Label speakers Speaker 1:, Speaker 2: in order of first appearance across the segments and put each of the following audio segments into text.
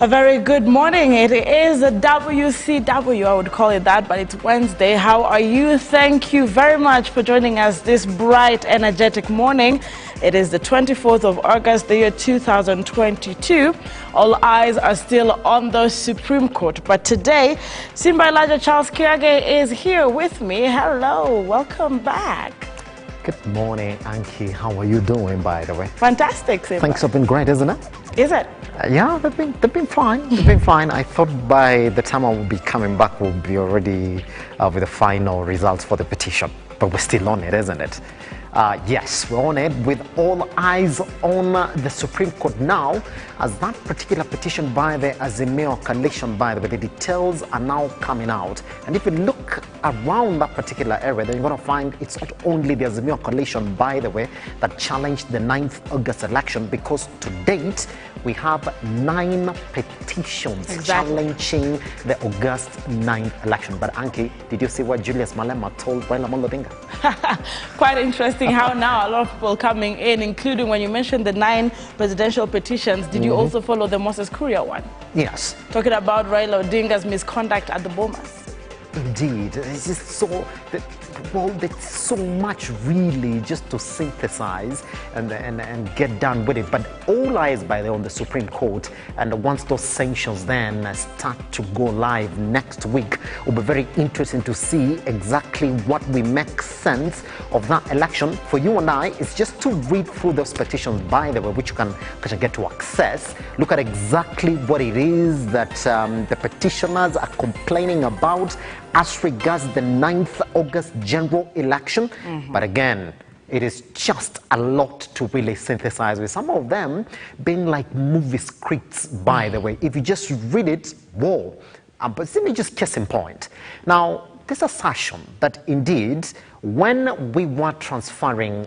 Speaker 1: A very good morning. It is a WCW, I would call it that, but it's Wednesday. How are you? Thank you very much for joining us this bright, energetic morning. It is the 24th of August, the year 2022. All eyes are still on the Supreme Court, but today, Simba Elijah Charles Kiage is here with me. Hello, welcome back.
Speaker 2: Good morning, Ankey. How are you doing, by the way?
Speaker 1: Fantastic, Simba.
Speaker 2: Things have been great, isn't it?
Speaker 1: Is it?
Speaker 2: Yeah, they've been fine. They've been fine. I thought by the time I will be coming back, we'll be already with the final results for the petition. But we're still on it, isn't it? Yes, we're on it with all eyes on the Supreme Court now, as that particular petition by the Azimio coalition, by the way, the details are now coming out. And if you look around that particular area, then you're going to find it's not only the Azimio coalition, by the way, that challenged the 9th August election, because to date, we have 9 petitions challenging the August 9th election. But Ankey, did you see what Julius Malema told Raila Odinga?
Speaker 1: Quite interesting how now a lot of people coming in, including when you mentioned the 9 presidential petitions. Did you also follow the Moses Kuria one?
Speaker 2: Yes.
Speaker 1: Talking about Raila Odinga's misconduct at the Bomas.
Speaker 2: Indeed. It's just so... Well, there's so much really just to synthesize and get done with it. But all eyes by the on the Supreme Court, and once those sanctions then start to go live next week, will be very interesting to see exactly what we make sense of that election. For you and I, it's just to read through those petitions, by the way, which you can get to access. Look at exactly what it is that the petitioners are complaining about as regards the 9th August general election. But again, it is just a lot to really synthesize, with some of them being like movie scripts, by the way. If you just read it, whoa. But let me just case in point. Now, this assertion that indeed, when we were transferring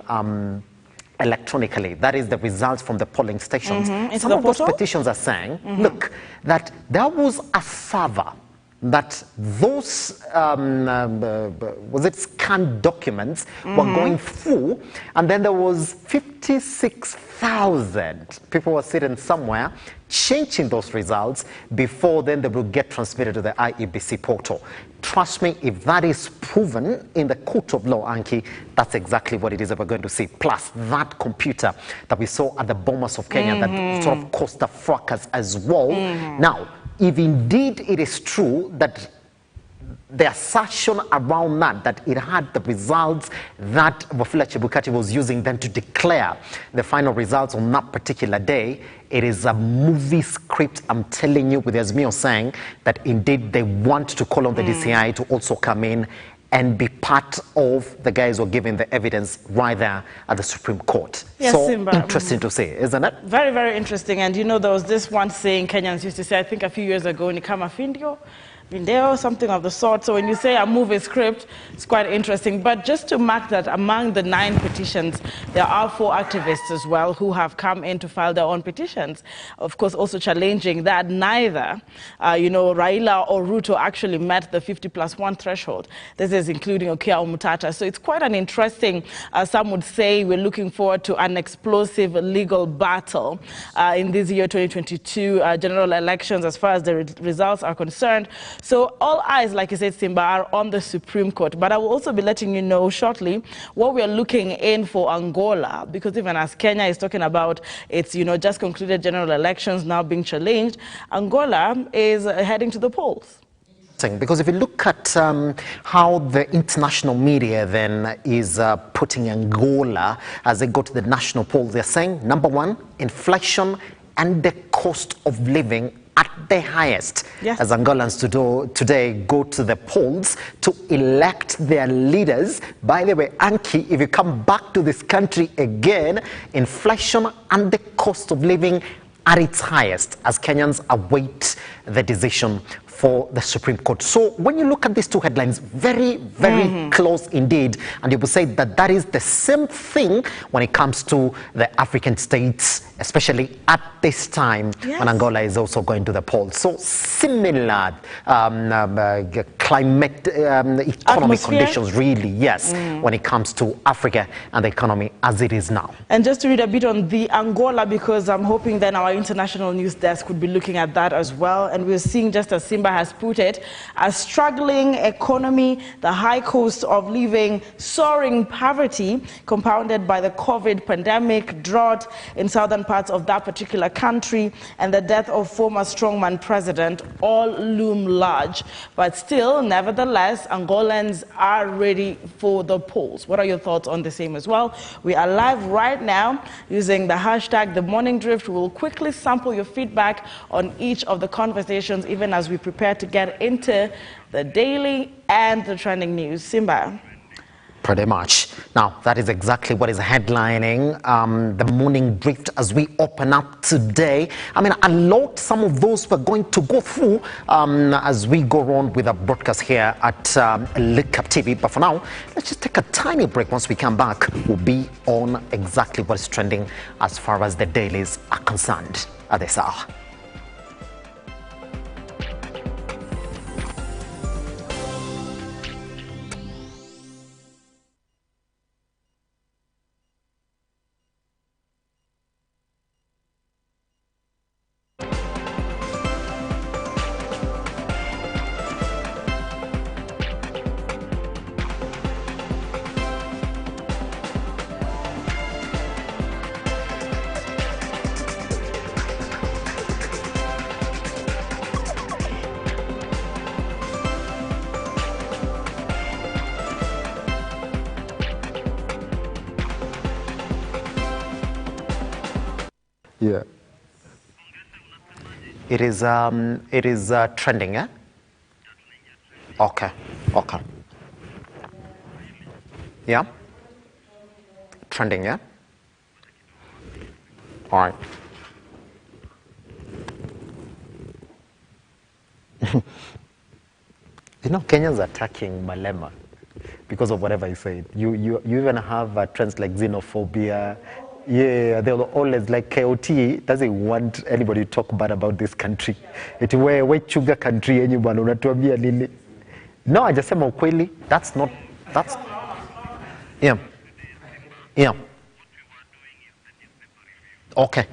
Speaker 2: electronically, that is the results from the polling stations, some of those petitions are saying, look, that there was a server that those was it scanned documents were going through, and then there was 56,000 people were sitting somewhere changing those results before then they will get transmitted to the IEBC portal. Trust me, if that is proven in the court of law, Ankey, that's exactly what it is that we're going to see. Plus that computer that we saw at the Bomas of Kenya that sort of caused the fracas as well. Now, if indeed it is true that the assertion around that it had the results that Wafula Chebukati was using then to declare the final results on that particular day, it is a movie script, I'm telling you, with Azimio saying that indeed they want to call on the DCI to also come in and be part of the guys who are giving the evidence right there at the Supreme Court.
Speaker 1: Yes,
Speaker 2: so
Speaker 1: Simba.
Speaker 2: Interesting to see, isn't it?
Speaker 1: Very, very interesting. And you know, there was this one saying Kenyans used to say, I think a few years ago, Nikama Findio, Vindeo, something of the sort. So when you say a movie script, it's quite interesting. But just to mark that among the 9 petitions, there are 4 activists as well who have come in to file their own petitions. Of course, also challenging that neither, Raila or Ruto actually met the 50+1 threshold. This is including Okia Omutata. So it's quite an interesting, some would say, we're looking forward to an explosive legal battle in this year 2022 general elections as far as the results are concerned. So all eyes, like you said, Simba, are on the Supreme Court. But I will also be letting you know shortly what we are looking in for Angola, because even as Kenya is talking about its, just concluded general elections now being challenged, Angola is heading to the polls.
Speaker 2: Because if you look at how the international media then is putting Angola as they go to the national polls, they're saying, number 1, inflation and the cost of living at the highest, as Angolans today go to the polls to elect their leaders. By the way, Ankey, if you come back to this country again, inflation and the cost of living at its highest as Kenyans await the decision for the Supreme Court. So when you look at these two headlines, very, very close indeed, and you will say that that is the same thing when it comes to the African states, especially at this time when Angola is also going to the polls. So similar climate, economic conditions, really, yes, when it comes to Africa and the economy as it is now.
Speaker 1: And just to read a bit on the Angola, because I'm hoping then our international news desk would be looking at that as well. And we're seeing, just as Simba has put it, a struggling economy, the high cost of living, soaring poverty, compounded by the COVID pandemic, drought in southern parts of that particular country, and the death of former strongman president, all loom large. But still, nevertheless, Angolans are ready for the polls. What are your thoughts on the same as well? We are live right now using the hashtag The Morning Drift. We will quickly sample your feedback on each of the conversations, even as we prepare to get into the daily and the trending news. Simba.
Speaker 2: Pretty much. Now, that is exactly what is headlining the morning drift as we open up today. I mean, a lot, some of those we're going to go through as we go on with our broadcast here at Look Up TV. But for now, let's just take a tiny break. Once we come back, we'll be on exactly what is trending as far as the dailies are concerned at this hour. Yeah. It is trending, yeah? Okay. Okay. Yeah? Trending, yeah? All right. You know, Kenyans are attacking Malema because of whatever he said. You even have trends like xenophobia. Yeah, they're always like KOT doesn't want anybody to talk bad about this country. Eti we chuga country yenye bwana unatuambia nini? No, hajasema ukweli. That's not, that's, yeah. Yeah. Okay.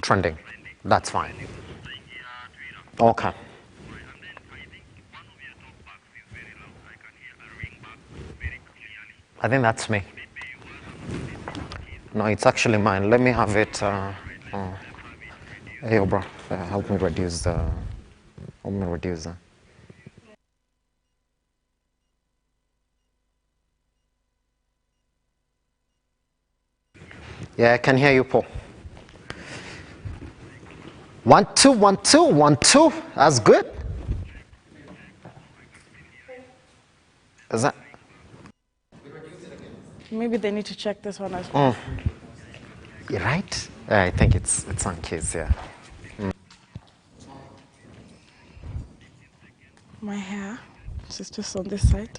Speaker 2: Trending. That's fine. Okay. I think that's me. No, it's actually mine. Let me have it. Hey, bro, help me reduce the. Help me reduce the. Yeah, I can hear you, Paul. 1 2 1 2 1 2. That's good. Is that?
Speaker 1: Maybe they need to check this one as well.
Speaker 2: You're right. I think it's on case, yeah.
Speaker 1: My hair is just on this side.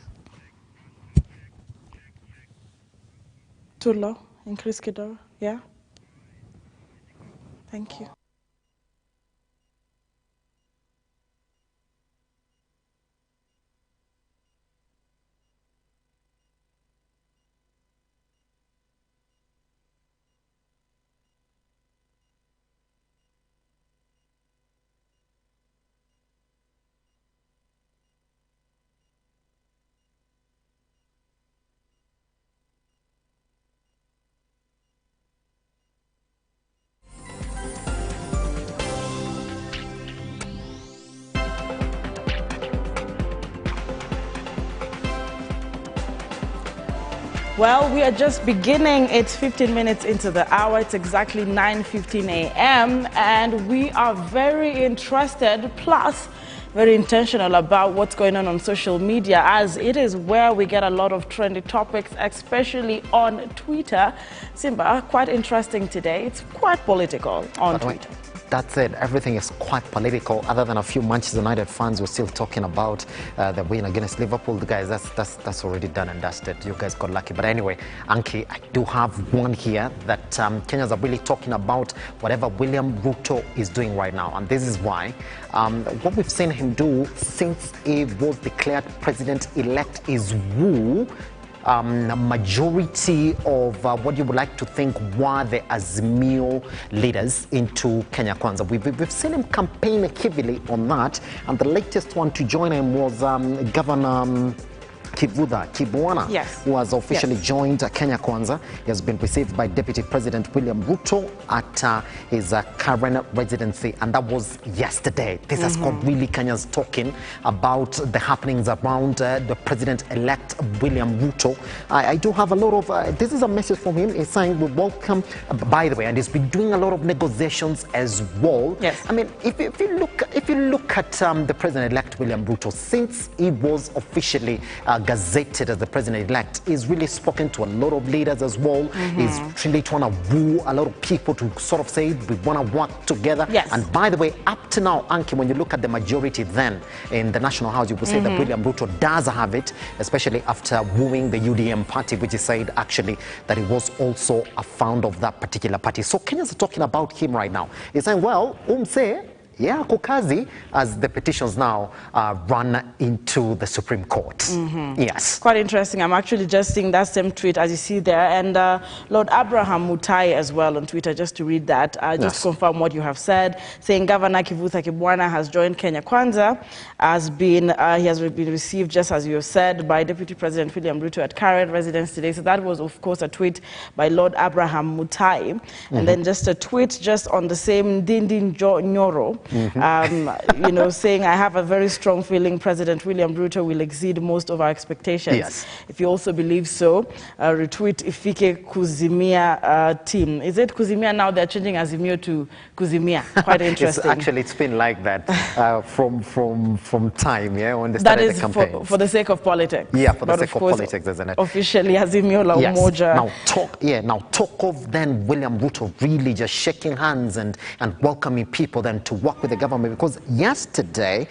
Speaker 1: Too low. Increase kidogo. Yeah. Thank you. Well, we are just beginning. It's 15 minutes into the hour. It's exactly 9:15 a.m. and we are very interested. Plus, very intentional about what's going on social media, as it is where we get a lot of trendy topics, especially on Twitter. Simba, quite interesting today. It's quite political on Twitter.
Speaker 2: That's it. Everything is quite political. Other than a few Manchester United fans, we're still talking about the win against Liverpool. The guys, that's already done and dusted. You guys got lucky. But anyway, Ankey, I do have one here that Kenyans are really talking about whatever William Ruto is doing right now. And this is why. What we've seen him do since he was declared president-elect is woo a majority of what you would like to think were the Azimio leaders into Kenya Kwanza. We've seen him campaign heavily on that, and the latest one to join him was Governor Kibwana,
Speaker 1: yes,
Speaker 2: who has officially joined Kenya Kwanza. He has been received by Deputy President William Ruto at his current residency, and that was yesterday. This has got really Kenyans talking about the happenings around the President-elect William Ruto. I do have a lot of, this is a message from him. He's saying we welcome, by the way, and he's been doing a lot of negotiations as well.
Speaker 1: Yes.
Speaker 2: I mean, if you look at the President-elect William Ruto, since he was officially gazetted as the president-elect, he's really spoken to a lot of leaders as well. He's really trying to woo a lot of people to sort of say we want to work together.
Speaker 1: Yes.
Speaker 2: And by the way, up to now, Ankey, when you look at the majority then in the National House, you will say that William Ruto does have it, especially after wooing the UDM party, which is said actually that he was also a founder of that particular party. So Kenyans are talking about him right now. He's saying, well, say, yeah, Kukazi, as the petitions now run into the Supreme Court. Yes.
Speaker 1: Quite interesting. I'm actually just seeing that same tweet as you see there. And Lord Abraham Mutai as well on Twitter, just to read that, just confirm what you have said, saying Governor Kibwana has joined Kenya Kwanza, he has been received, just as you have said, by Deputy President William Ruto at current residence today. So that was, of course, a tweet by Lord Abraham Mutai. And then just a tweet just on the same Dindin Nyoro, you know, saying, I have a very strong feeling President William Ruto will exceed most of our expectations.
Speaker 2: Yes.
Speaker 1: If you also believe so, retweet Ifike Kuzimia team. Is it Kuzimia now? They're changing Azimio to Kuzimia. Quite interesting.
Speaker 2: It's been like that from time, yeah, when they started the campaign.
Speaker 1: That is for the sake of politics.
Speaker 2: Yeah, for the
Speaker 1: but
Speaker 2: sake of politics, isn't it?
Speaker 1: Officially, Azimio la Umoja.
Speaker 2: Now talk of then William Ruto really just shaking hands and welcoming people then to work with the government, because yesterday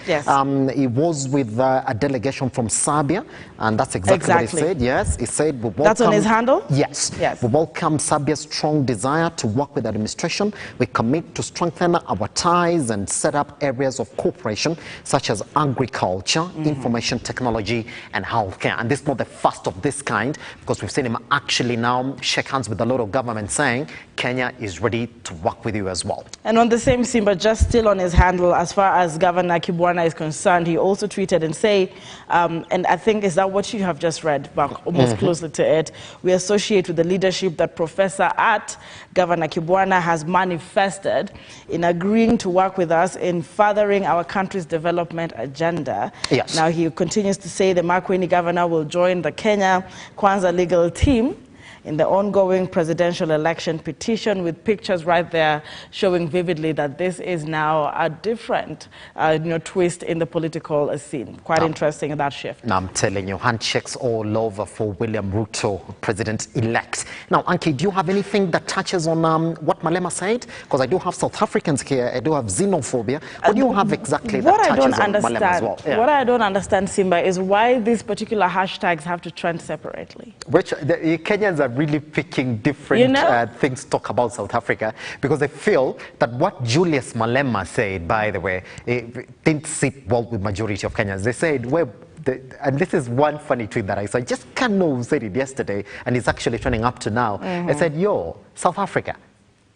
Speaker 2: he was with a delegation from Serbia, and that's exactly what he said. Yes, he said we welcome.
Speaker 1: That's on his handle?
Speaker 2: Yes. We welcome Serbia's strong desire to work with the administration. We commit to strengthen our ties and set up areas of cooperation such as agriculture, information technology, and healthcare. And this is not the first of this kind, because we've seen him actually now shake hands with a lot of government saying Kenya is ready to work with you as well.
Speaker 1: And on the same Simba, just still on his handle, as far as Governor Kibwana is concerned, he also tweeted and say, and I think is that what you have just read, but almost closely to it, we associate with the leadership that Professor Governor Kibwana has manifested in agreeing to work with us in furthering our country's development agenda.
Speaker 2: Yes.
Speaker 1: Now he continues to say the Makueni governor will join the Kenya Kwanza legal team in the ongoing presidential election petition, with pictures right there showing vividly that this is now a different twist in the political scene. Quite interesting, that shift.
Speaker 2: Now I'm telling you, handshakes all over for William Ruto, president-elect. Now, Ankey, do you have anything that touches on what Malema said? Because I do have South Africans here, I do have xenophobia. What do you have exactly that touches on Malema as well? Yeah.
Speaker 1: What I don't understand, Simba, is why these particular hashtags have to trend separately.
Speaker 2: Which the Kenyans are really picking different things to talk about South Africa, because they feel that what Julius Malema said, by the way, it didn't sit well with majority of Kenyans. They said, well, and this is one funny tweet that I saw. I just can't know who said it yesterday, and it's actually trending up to now. I said, yo, South Africa,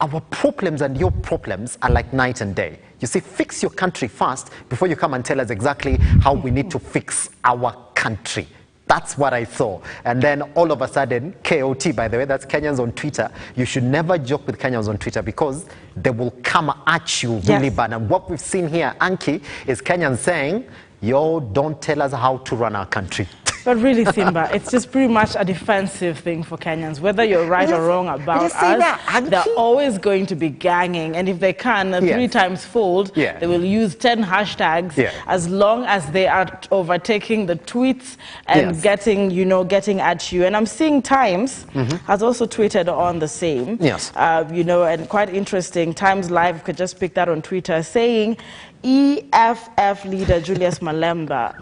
Speaker 2: our problems and your problems are like night and day. You see, fix your country first before you come and tell us exactly how we need to fix our country. That's what I saw. And then all of a sudden, KOT, by the way, that's Kenyans on Twitter. You should never joke with Kenyans on Twitter, because they will come at you really bad. And what we've seen here, Ankey, is Kenyans saying, yo, don't tell us how to run our country.
Speaker 1: But really, Simba, it's just pretty much a defensive thing for Kenyans. Whether you're right or wrong about us, they're always going to be ganging. And if they can, 3 times fold, they will use 10 hashtags as long as they are overtaking the tweets and getting, you know, getting at you. And I'm seeing Times has also tweeted on the same. You know, and quite interesting. Times Live could just pick that on Twitter, saying EFF leader Julius Malema,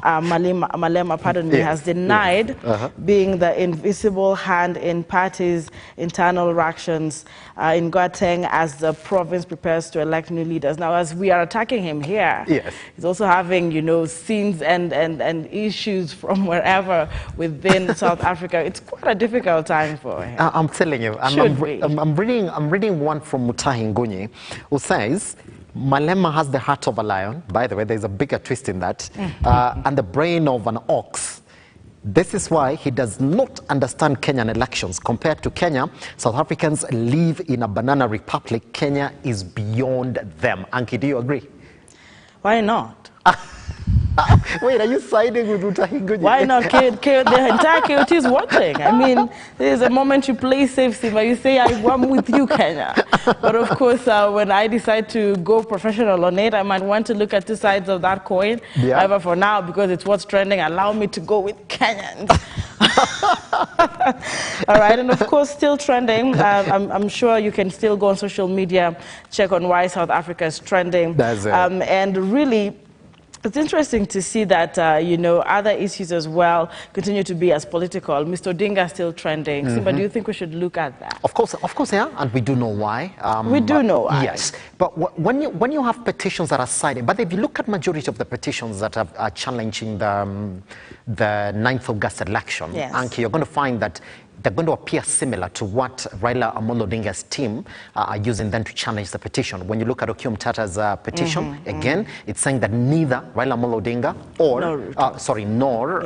Speaker 1: has denied being the invisible hand in party's internal actions in Gauteng as the province prepares to elect new leaders. Now, as we are attacking him here, he's also having, you know, scenes and issues from wherever within South Africa. It's quite a difficult time for him.
Speaker 2: I'm telling you, I'm reading one from Mutahi Ngunyi, who says, Malema has the heart of a lion. By the way, there's a bigger twist in that. And the brain of an ox. This is why he does not understand Kenyan elections. Compared to Kenya, South Africans live in a banana republic. Kenya is beyond them. Ankey, do you agree?
Speaker 1: Why not?
Speaker 2: Wait, are you siding with Mutahi?
Speaker 1: Why not? The entire KOT is watching. I mean, there's a moment you play safe, Simba. You say, I'm with you, Kenya. But of course, when I decide to go professional on it, I might want to look at 2 sides of that coin. However, for now, because it's what's trending, allow me to go with Kenyans. All right, and of course, still trending. I'm sure you can still go on social media, check on why South Africa is trending.
Speaker 2: That's it.
Speaker 1: And really, it's interesting to see that, you know, other issues as well continue to be as political. Mr. Odinga is still trending. Simba, do you think we should look at that?
Speaker 2: Of course, yeah, and we do know why.
Speaker 1: We do know why.
Speaker 2: Yes, but when you have petitions that are cited, but if you look at majority of the petitions that are challenging the 9th August election, Ankey, you're going to find that they're going to appear similar to what Raila Amolo Odinga's team are using then to challenge the petition. When you look at Okiya Mtata's petition, again, it's saying that neither Raila Amolo Odinga nor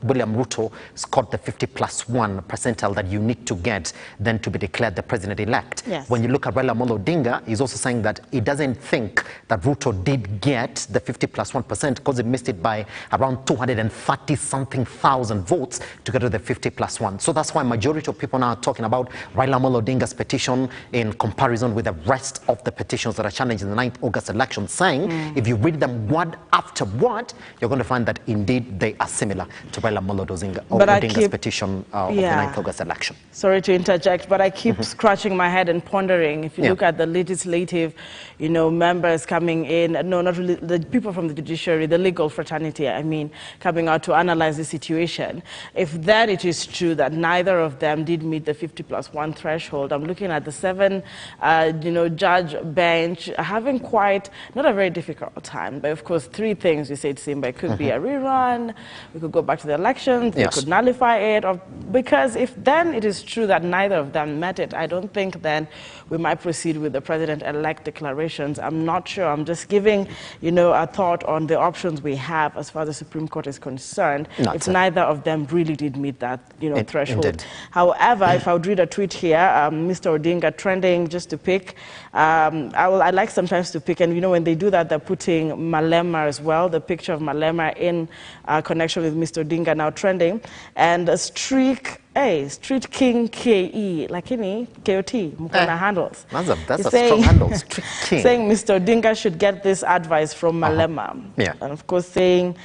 Speaker 2: William Ruto scored the 50+1 percentile that you need to get then to be declared the president-elect. When you look at Raila Amolo Odinga, he's also saying that he doesn't think that Ruto did get the 50+1% because he missed it by around 230-something thousand votes to get to the 50+1. So that's why majority of people now are talking about Raila Amolo Odinga's petition in comparison with the rest of the petitions that are challenging the 9th August election, saying if you read them word after word, you're going to find that indeed they are similar to Raila Amolo Odinga's petition of the 9th August election.
Speaker 1: Sorry to interject, but I keep scratching my head and pondering. If you look at the legislative, you know, members coming in, no, not really, the people from the judiciary, the legal fraternity, I mean, coming out to analyze the situation. If that it is true that neither of them did meet the 50+1 threshold, I'm looking at the 7, you know, judge bench having quite, not a very difficult time, but of course 3 things you said, Simba. It could be a rerun, we could go back to the elections, we could nullify it, or, because if then it is true that neither of them met it, I don't think then we might proceed with the president-elect declarations. I'm not sure. I'm just giving, you know, a thought on the options we have as far as the Supreme Court is concerned, if neither of them really did meet that, you know, threshold. However, if I would read a tweet here, Mr. Odinga trending, just to pick, I like sometimes to pick, and you know, when they do that, they're putting Malema as well, the picture of Malema in connection with Mr. Odinga now trending, and a streak. Hey, Street King KE, lakini KOT, mukona handles.
Speaker 2: That's a strong handle, Street King.
Speaker 1: Saying Mr. Odinga should get this advice from Malema. And of course saying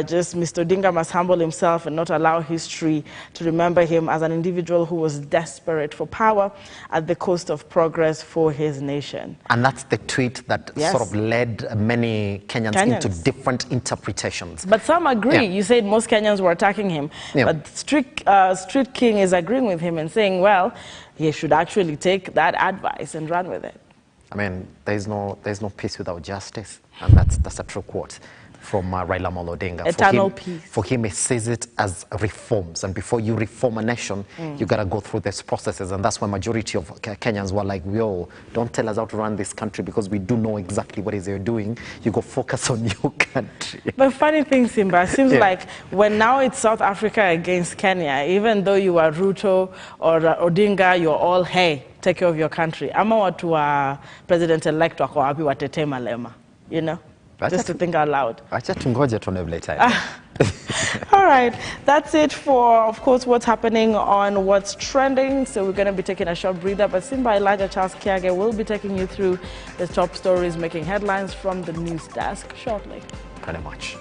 Speaker 1: just Mr. Odinga must humble himself and not allow history to remember him as an individual who was desperate for power at the cost of progress for his nation.
Speaker 2: And that's the tweet that sort of led many Kenyans into different interpretations.
Speaker 1: But some agree. You said most Kenyans were attacking him. But Street King is agreeing with him and saying, well, he should actually take that advice and run with it.
Speaker 2: I mean, there's no peace without justice, and that's a true quote from Raila Amolo Odinga.
Speaker 1: Eternal peace.
Speaker 2: For him, he sees it as reforms, and before you reform a nation, you got to go through these processes, and that's why majority of Kenyans were like, yo, don't tell us how to run this country because we do know exactly what it is you're doing. You go focus on your country.
Speaker 1: But funny thing, Simba, it seems like when now it's South Africa against Kenya, even though you are Ruto or Odinga, you're all, hey, take care of your country. Ama watu wa president-elect wako wapi watete Malema, you know? Just to think out loud.
Speaker 2: Acha tungoje tuone vile itaenda.
Speaker 1: All right, that's it for, of course, what's happening on What's Trending. So we're going to be taking a short breather, but Simba Elijah Charles Kiage will be taking you through the top stories making headlines from the news desk shortly.
Speaker 2: Pretty much.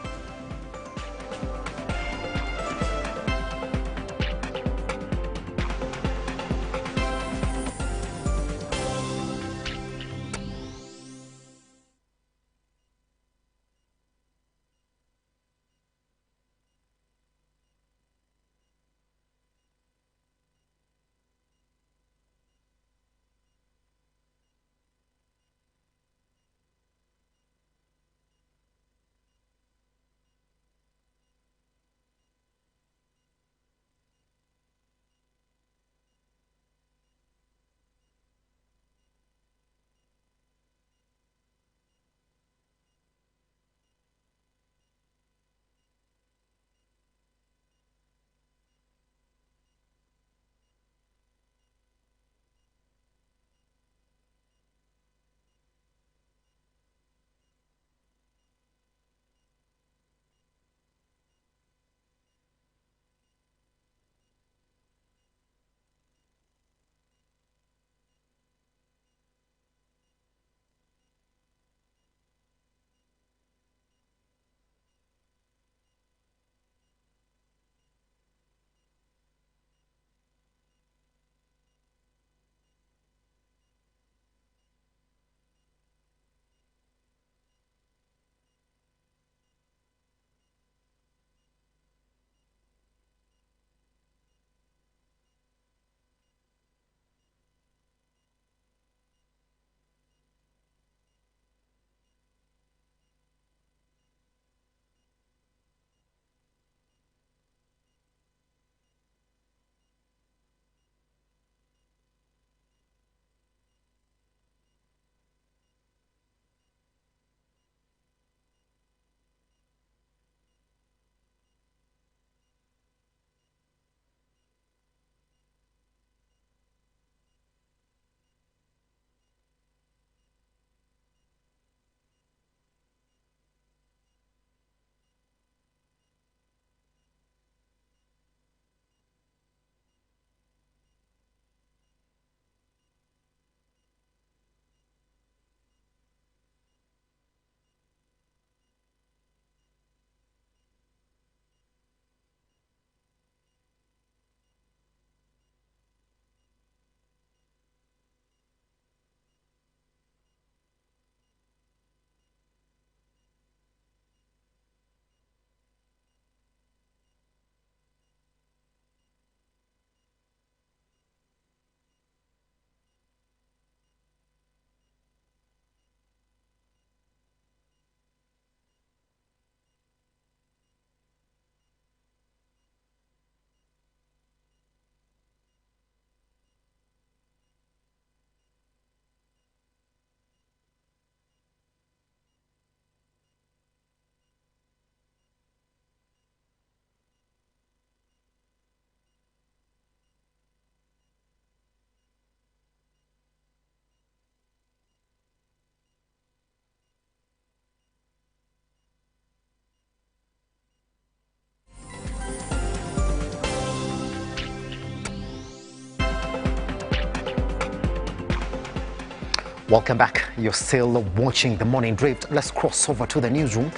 Speaker 2: Welcome back. You're still watching The Morning Drift. Let's cross over to the newsroom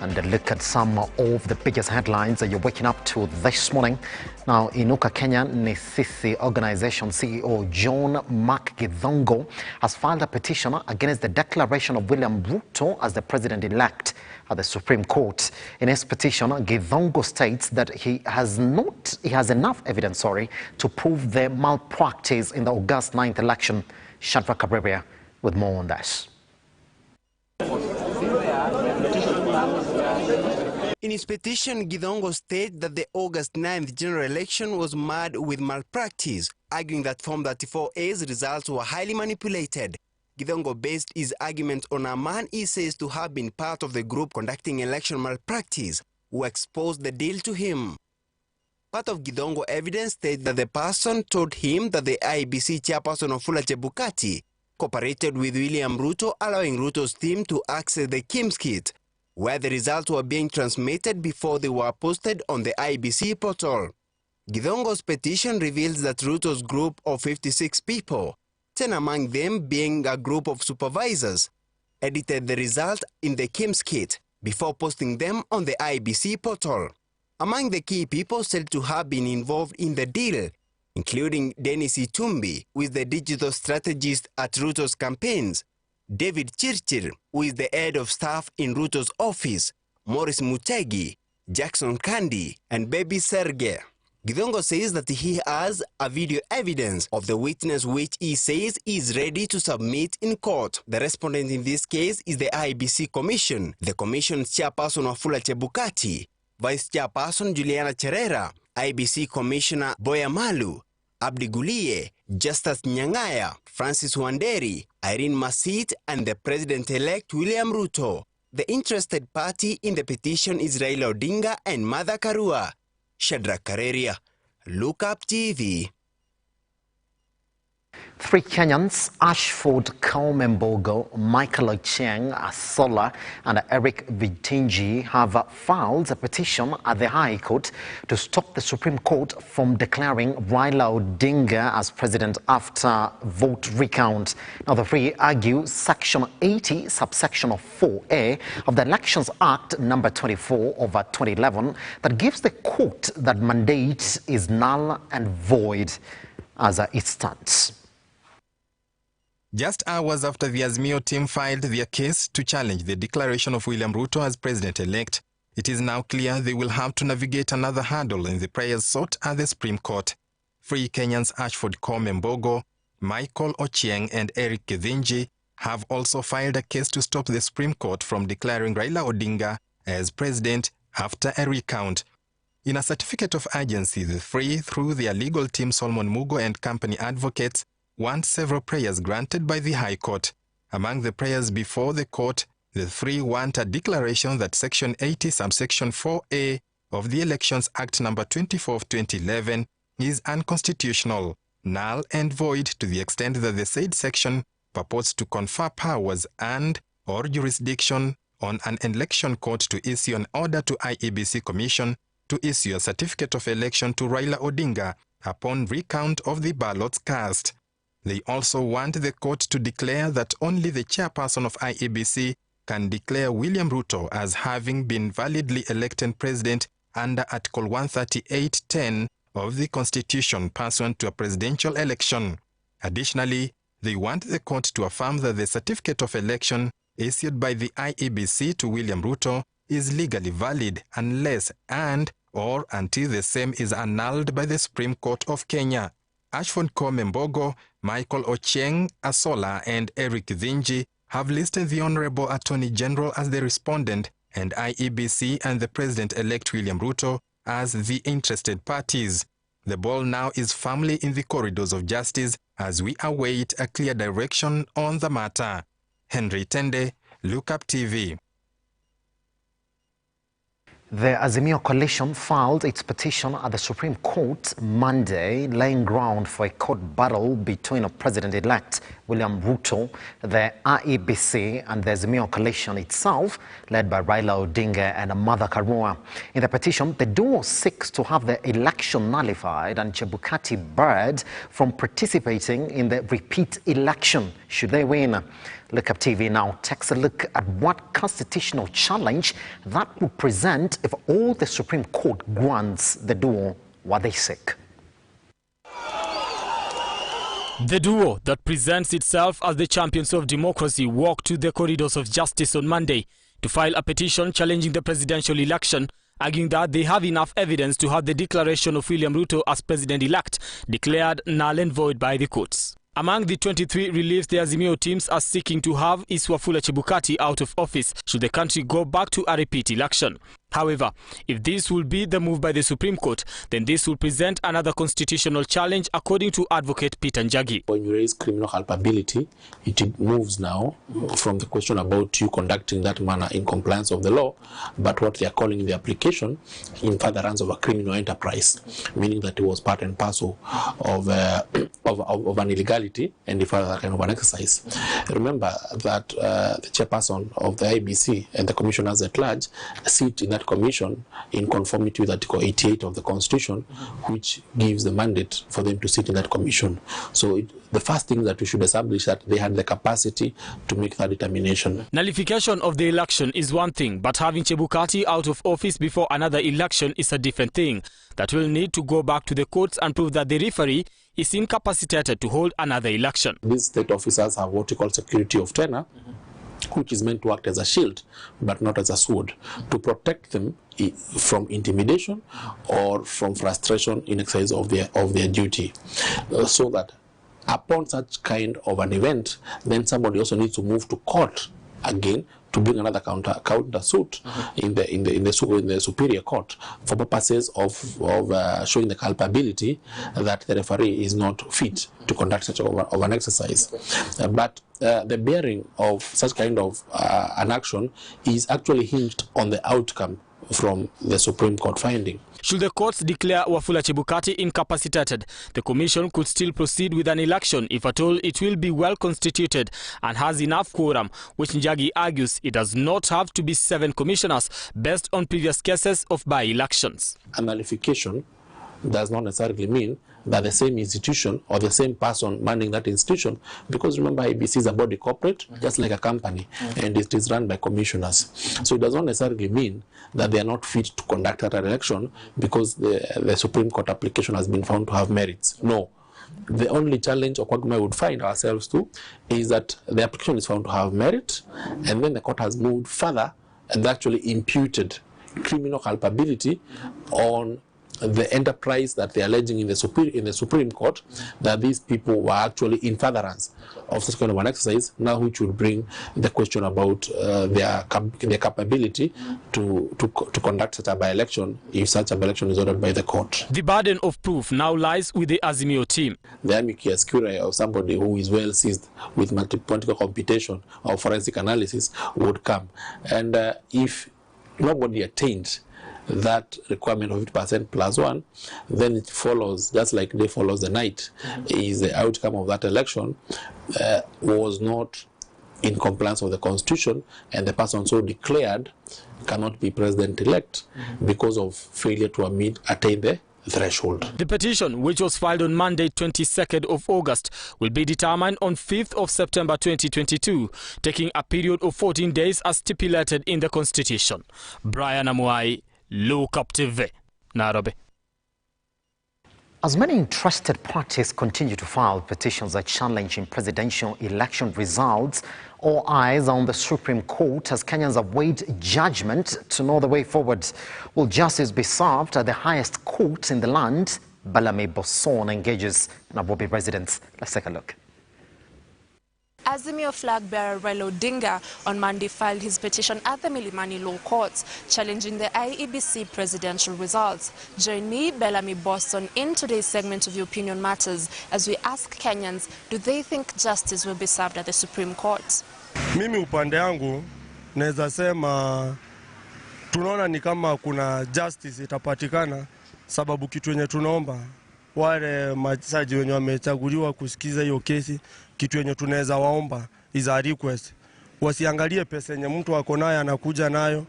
Speaker 2: and look at some of the biggest headlines that you're waking up to this morning. Now, Inuka Kenya Nisisi Organization CEO John Mark Githongo has filed a petition against the declaration of William Ruto as the president-elect at the Supreme Court. In his petition, Githongo states that he has enough evidence, to prove the malpractice in the August 9th election. Shadrach Kabribia with more on this.
Speaker 3: In his petition, Githongo stated that the August 9th general election was marred with malpractice, arguing that Form 34A's results were highly manipulated. Githongo based his argument on a man he says to have been part of the group conducting election malpractice, who exposed the deal to him. Part of Githongo evidence states that the person told him that the IEBC chairperson Wafula Chebukati cooperated with William Ruto, allowing Ruto's team to access the Kim's kit. where the results were being transmitted before they were posted on the IEBC portal. Githongo's petition reveals that Ruto's group of 56 people, 10 among them being a group of supervisors, edited the result in the KIMS kit before posting them on the IEBC portal. Among the key people said to have been involved in the deal, including Dennis Itumbi, who is the digital strategist at Ruto's campaigns, David Chirchir, who is the head of staff in Ruto's office, Morris Mutegi, Jackson Kandi, and Baby Serge. Githongo says that he has a video evidence of the witness which he says is ready to submit in court. The respondent in this case is the IEBC Commission, the Commission's chairperson Wafula Chebukati, Vice Chairperson Juliana Cherera, IEBC Commissioner Boya Malu, Abdi Gulie, Justus Nyangaya, Francis Wanderi, Irene Masit, and the President-elect William Ruto. The interested party in the petition is Raila Odinga and Martha Karua. Shadrach Kareria, Look Up TV.
Speaker 2: 3 Kenyans, Ashford Kaumembogo, Michael Ochieng Asola, and Eric Vitinji have filed a petition at the High Court to stop the Supreme Court from declaring Raila Odinga as president after vote recount. Now, the three argue Section 80, subsection 4A of the Elections Act number 24 of 2011 that gives the court that mandate is null and void as it stands.
Speaker 4: Just hours after the Azimio team filed their case to challenge the declaration of William Ruto as president-elect, it is now clear they will have to navigate another hurdle in the prayers sought at the Supreme Court. 3 Kenyans Ashford Kaumembogo, Michael Ochieng, and Eric Kithinji have also filed a case to stop the Supreme Court from declaring Raila Odinga as president after a recount. In a certificate of urgency, the three, through their legal team Solomon Mugo and company advocates, want several prayers granted by the High Court. Among the prayers before the court, the three want a declaration that Section 80, subsection 4A of the Elections Act number 24 of 2011 is unconstitutional, null and void to the extent that the said section purports to confer powers and/or jurisdiction on an election court to issue an order to IEBC Commission to issue a certificate of election to Raila Odinga upon recount of the ballots cast. They also want the court to declare that only the chairperson of IEBC can declare William Ruto as having been validly elected president under Article 138(10) of the Constitution pursuant to a presidential election. Additionally, they want the court to affirm that the certificate of election issued by the IEBC to William Ruto is legally valid unless and/or until the same is annulled by the Supreme Court of Kenya. Ashford Kaumembogo, Michael Ochieng Asola, and Eric Kithinji have listed the Honorable Attorney General as the respondent and IEBC and the President-elect William Ruto as the interested parties. The ball now is firmly in the corridors of justice as we await a clear direction on the matter. Henry Tende, Look Up TV.
Speaker 2: The Azimio coalition filed its petition at the Supreme Court Monday, laying ground for a court battle between President-elect William Ruto, the IEBC, and the Azimio coalition itself, led by Raila Odinga and Martha Karua. In the petition, the duo seeks to have the election nullified and Chebukati barred from participating in the repeat election should they win. Look Up TV now takes a look at what constitutional challenge that would present if all the Supreme Court grants the duo what they seek.
Speaker 5: The duo that presents itself as the champions of democracy walked to the corridors of justice on Monday to file a petition challenging the presidential election, arguing that they have enough evidence to have the declaration of William Ruto as president-elect declared null and void by the courts. Among the 23 reliefs the Azimio teams are seeking to have is Wafula Chebukati out of office should the country go back to a repeat election. However, if this will be the move by the Supreme Court, then this will present another constitutional challenge, according to Advocate Peter Njagi.
Speaker 6: When you raise criminal culpability, it moves now from the question about you conducting that manner in compliance of the law, but what they are calling in the application in furtherance of a criminal enterprise, meaning that it was part and parcel of an illegality and the further kind of an exercise. Remember that the chairperson of the IBC and the commissioners at large sit in that commission in conformity with Article 88 of the Constitution, which gives the mandate for them to sit in that commission. So the first thing that we should establish that they had the capacity to make that determination.
Speaker 5: Nullification of the election is one thing, but having Chebukati out of office before another election is a different thing. That will need to go back to the courts and prove that the referee is incapacitated to hold another election.
Speaker 6: These state officers have what we call security of tenure, which is meant to act as a shield, but not as a sword, to protect them from intimidation or from frustration in exercise of their duty. So that upon such kind of an event, then somebody also needs to move to court again to bring another counter suit in the superior court for purposes of showing the culpability that the referee is not fit to conduct such of an exercise. But the bearing of such kind of an action is actually hinged on the outcome from the Supreme Court finding.
Speaker 5: Should the courts declare Wafula Chebukati incapacitated, the commission could still proceed with an election if at all it will be well constituted and has enough quorum, which Njagi argues it does not have to be 7 commissioners based on previous cases of by-elections.
Speaker 6: A nullification does not necessarily mean that the same institution or the same person manning that institution, because remember IBC is a body corporate, just like a company, and it is run by commissioners. So it does not necessarily mean that they are not fit to conduct that election because the Supreme Court application has been found to have merits. No. The only challenge or what we would find ourselves to is that the application is found to have merit, and then the court has moved further and actually imputed criminal culpability on the enterprise that they are alleging in the Supreme Court, that these people were actually in furtherance of such kind of an exercise, now which would bring the question about their capability to conduct such a by-election if such a by-election is ordered by the court.
Speaker 5: The burden of proof now lies with the Azimio team.
Speaker 6: The amicus curiae of somebody who is well seasoned with multi-political computation or forensic analysis would come. And if nobody attained that requirement of 50% plus 1, then it follows, just like day follows the night, is the outcome of that election was not in compliance with the Constitution, and the person so declared cannot be president-elect because of failure to attain the threshold.
Speaker 5: The petition, which was filed on Monday, 22nd of August, will be determined on 5th of September 2022, taking a period of 14 days as stipulated in the Constitution. Brian Amuai, Look Up TV, Nairobi.
Speaker 2: As many interested parties continue to file petitions challenging presidential election results, all eyes are on the Supreme Court as Kenyans await judgment to know the way forward. Will justice be served at the highest court in the land? Balame Boson engages Nairobi residents. Let's take a look.
Speaker 7: Azimio flag bearer Raila Odinga on Monday filed his petition at the Milimani Law Courts, challenging the IEBC presidential results. Join me, Bellamy Boston, in today's segment of Your Opinion Matters as we ask Kenyans, do they think justice will be served at the Supreme Court?
Speaker 8: Mimi upande yangu naweza sema tunaona ni kama kuna justice itapatikana, sababu kitu yenye tunaomba wale majaji wenye wamechaguliwa kusikiza hiyo kesi, kitu yenye tunaweza waomba is a request. Wasiangalie pesa yenye mtu ako nayo anakuja nayo,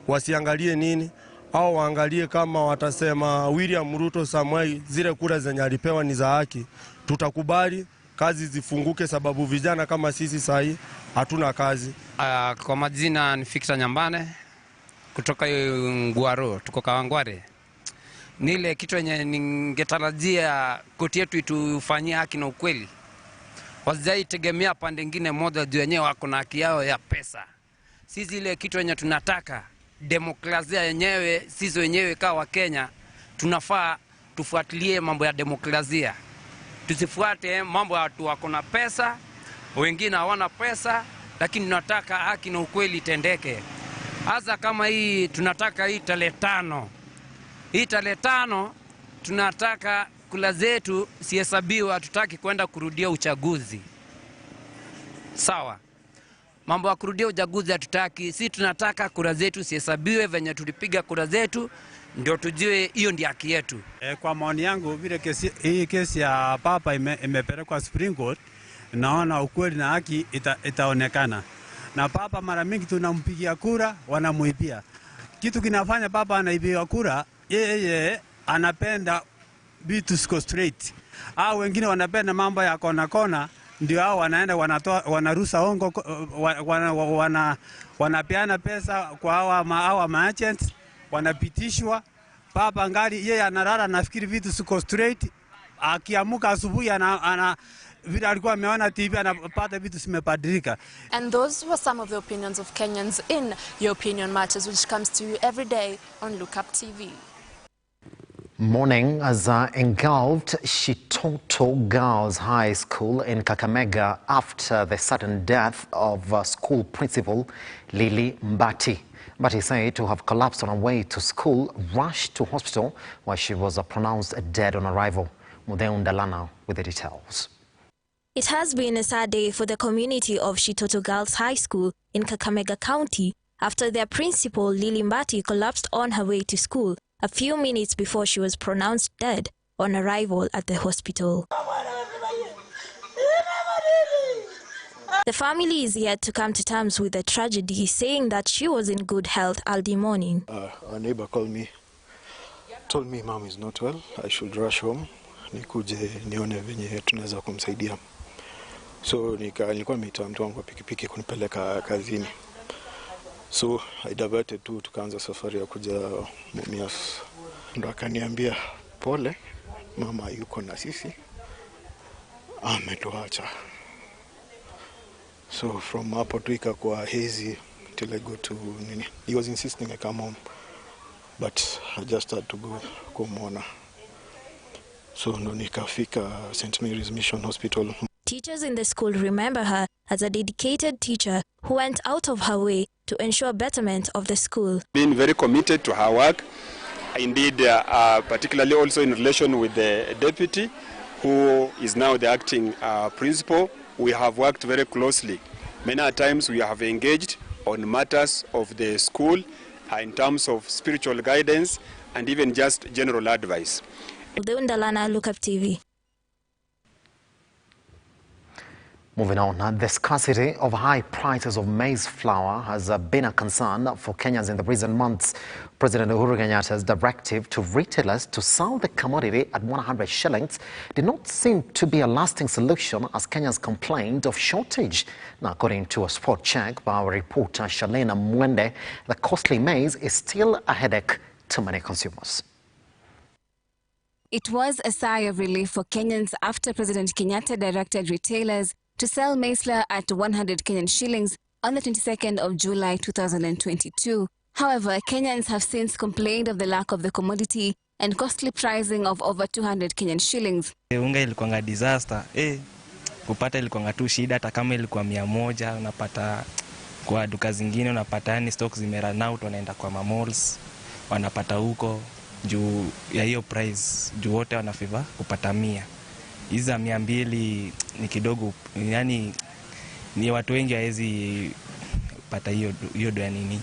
Speaker 8: wasiangalie nini, au waangalie kama watasema William Ruto Samuel zile kura zenye alipewa ni za haki, tutakubali kazi zifunguke, sababu vijana kama sisi sahi hatuna kazi.
Speaker 9: Kwa majina ni Fikra Nyambane kutoka Ngwaro, tuko Kawangware. Nile kitu yenye ningetarajia koti yetu itufanyie haki na ukweli. Wasijai tegemea pande nyingine moja juu yenyewe wako na haki yao ya pesa. Sisi ile kitu yenye tunataka demokrasia yenyewe, sisi wenyewe kama Kenya tunafaa tufuatilie mambo ya demokrasia. Tusifuate mambo ya watu wako na pesa, wengine hawana pesa, lakini tunataka haki na ukweli itendeke. Hasa kama hii tunataka hii tarehe 5. Hii tarehe 5 tunataka kula zetu sihesabiwa, hatutaki kwenda kurudia uchaguzi. Sawa. Mambo ya kurudia uchaguzi hatutaki. Sisi tunataka kura zetu sihesabiwe venye tulipiga kura zetu, ndio tujue hiyo ndio haki yetu.
Speaker 10: Kwa maoni yangu vile hii kesi ya papa imepelekwa Supreme Court, naona ukweli na haki itaonekana. Na papa mara mingi tunampigia kura, wanamuibia. Kitu kinafanya papa anaibiwa kura, yeye anapenda vitu siko straight. Au wengine wanapenda mambo ya kona, ndio hao wanaenda wanarusa hongo, wanapeana pesa kwa hawa merchants, wanapitishwa. Papa ngali yeye analala nafikiri vitu siko straight, akiamuka asubuhi vile alikuwa ameona TV anapata vitu simebadilika.
Speaker 7: And those were some of the opinions of Kenyans in Your Opinion Matters, which comes to you every day on Look Up TV.
Speaker 2: Mourning has engulfed Shitoto Girls High School in Kakamega after the sudden death of school principal Lily Mbati. Mbati is said to have collapsed on her way to school, rushed to hospital where she was pronounced dead on arrival. Mudeun Dalana with the details.
Speaker 11: It has been a sad day for the community of Shitoto Girls High School in Kakamega County after their principal Lily Mbati collapsed on her way to school a few minutes before she was pronounced dead on arrival at the hospital. The family is yet to come to terms with the tragedy, saying that she was in good health early morning.
Speaker 12: A neighbor called me, told me mom is not well, I should rush home, nikuje nione venye tunaweza kumsaidia. So nilikuwa nimeita mtu wangu wa pikipiki kunipeleka kazini. So I diverted tu, tukaanza safari ya kuja Mumias. Ndo akaniambia pole, mama yuko na sisi, ametuacha. So from hapo tu ikakuwa hazy till I go to nini. He was insisting I come home, but I just had to go kumwona. So ndo nikafika St. Mary's Mission Hospital.
Speaker 11: Teachers in the school remember her as a dedicated teacher who went out of her way to ensure betterment of the school.
Speaker 13: Being very committed to her work, indeed, particularly also in relation with the deputy, who is now the acting principal. We have worked very closely. Many times we have engaged on matters of the school in terms of spiritual guidance and even just general advice.
Speaker 11: Dalana, Look Up TV.
Speaker 2: Moving on, the scarcity of high prices of maize flour has been a concern for Kenyans in the recent months. President Uhuru Kenyatta's directive to retailers to sell the commodity at 100 shillings did not seem to be a lasting solution as Kenyans complained of shortage. Now, according to a spot check by our reporter Shalena Mwende, the costly maize is still a headache to many consumers.
Speaker 14: It was a sigh of relief for Kenyans after President Kenyatta directed retailers to sell maize flour at 100 Kenyan shillings on the 22nd of July 2022. However, Kenyans have since complained of the lack of the commodity and costly pricing of over 200 Kenyan shillings.
Speaker 15: Unga ilikuwa disaster. Kupata ilikuwa tu shida, hata kama ilikuwa 100 unapata kwa duka zingine, unapata ni stocks zimerun out, wanaenda kwa malls wanapata huko juu ya hiyo price, juu wote wanafeva kupata 100. Hizo 200 ni kidogo, yani ni watu wengi hawezi pata hiyo doa nini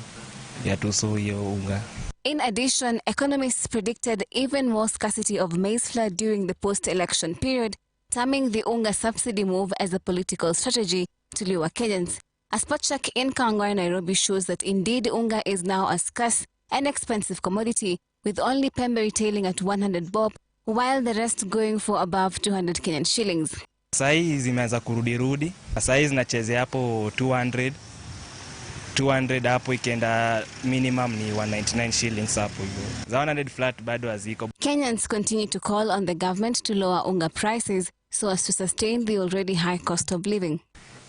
Speaker 15: ya tuso hiyo unga.
Speaker 14: In addition, economists predicted even more scarcity of maize flour during the post-election period, terming the unga subsidy move as a political strategy to lure Kenyans. A spot check in Kangwai, Nairobi shows that indeed unga is now a scarce and expensive commodity, with only Pembe retailing at 100 bob, while the rest going for above 200 Kenyan shillings.
Speaker 15: Sai zimeanza kurudi. Sai zinachezea hapo 200 hapo, ikienda minimum ni 199 shillings hapo hivyo. Za 100 flat bado haziko.
Speaker 14: Kenyans continue to call on the government to lower unga prices so as to sustain the already high cost of living.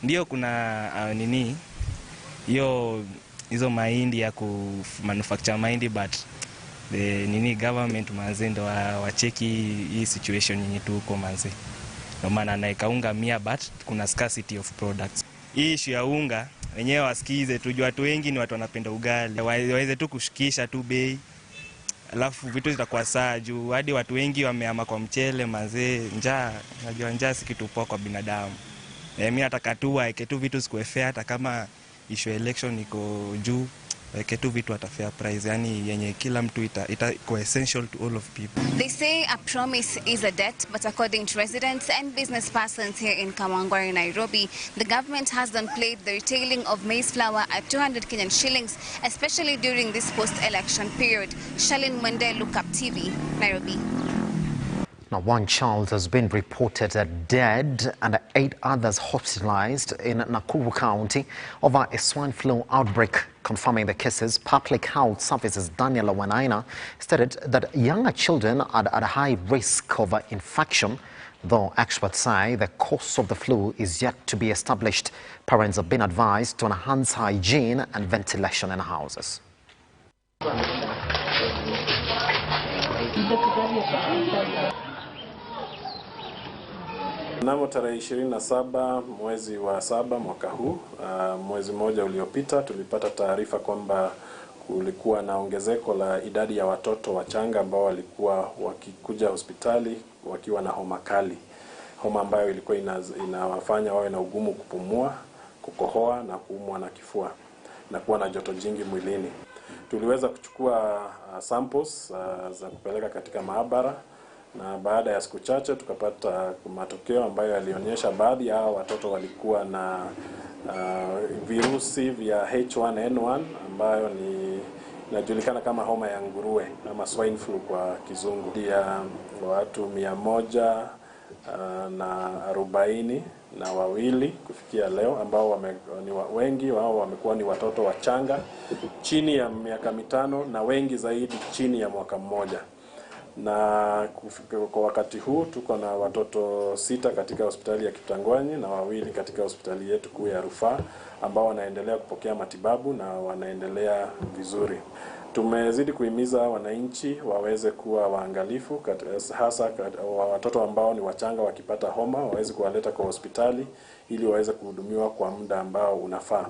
Speaker 15: Ndio kuna nini hizo mahindi ya ku manufacture mahindi, but the nini government manzendo wacheki hii situation yenye tu huko manze. Ndio maana naikaunga 100 but kuna scarcity of products. hii issue ya unga wenyewe wasikize, tujue watu wengi ni watu wanapenda ugali. Waweze tu kushikisha tu bei. Alafu vitu zitakuwa sawa juu hadi watu wengi wameama kwa mchele mazee, njaa, najua njaa si kitu poa kwa binadamu. Mimi nataka tu waeke tu vitu zikuwe fair, hata kama issue election iko juu, waeke tu vitu at a fair price, yani yenye kila mtu iko essential to all of people.
Speaker 14: They say a promise is a debt, but according to residents and business persons here in Kawangware, Nairobi, the government has downplayed the retailing of maize flour at 200 Kenyan shillings, especially during this post-election period. Shalin Mwende, Look Up TV, Nairobi.
Speaker 2: Now, one child has been reported dead and 8 others hospitalized in Nakuru County over a swine flu outbreak. Confirming the cases, Public Health Services Daniel Wanaina stated that younger children are at a high risk of infection, though experts say the cause of the flu is yet to be established. Parents have been advised to enhance hygiene and ventilation in houses.
Speaker 16: Mnamo tarehe 27 mwezi wa 7 mwaka huu, mwezi mmoja uliopita, tulipata taarifa kwamba kulikuwa na ongezeko la idadi ya watoto wachanga ambao walikuwa wakikuja hospitali wakiwa na homa kali. Homa ambayo ilikuwa inawafanya wawe na ugumu kupumua, kukohoa na kuumwa na kifua na kuwa na joto jingi mwilini. Tuliweza kuchukua samples za kupeleka katika maabara, na baada ya siku chache tukapata matokeo ambayo yalionyesha baadhi ya watoto walikuwa na virusi vya H1N1 ambayo ni inajulikana kama homa ya nguruwe ama swine flu kwa kizungu. Ya watu 142 kufikia leo ambao wengi wao wamekuwa ni watoto wachanga chini ya miaka 5 na wengi zaidi chini ya mwaka mmoja. Na kwa wakati huu tuko na watoto 6 katika hospitali ya Kitangwanyi na 2 katika hospitali yetu kuu ya Rufaa ambao wanaendelea kupokea matibabu na wanaendelea vizuri. Tumezidi kuhimiza wananchi waweze kuwa waangalifu, hasa watoto ambao ni wachanga wakipata homa waweze kuwaleta kwa hospitali ili waweze kuhudumiwa kwa muda ambao unafaa.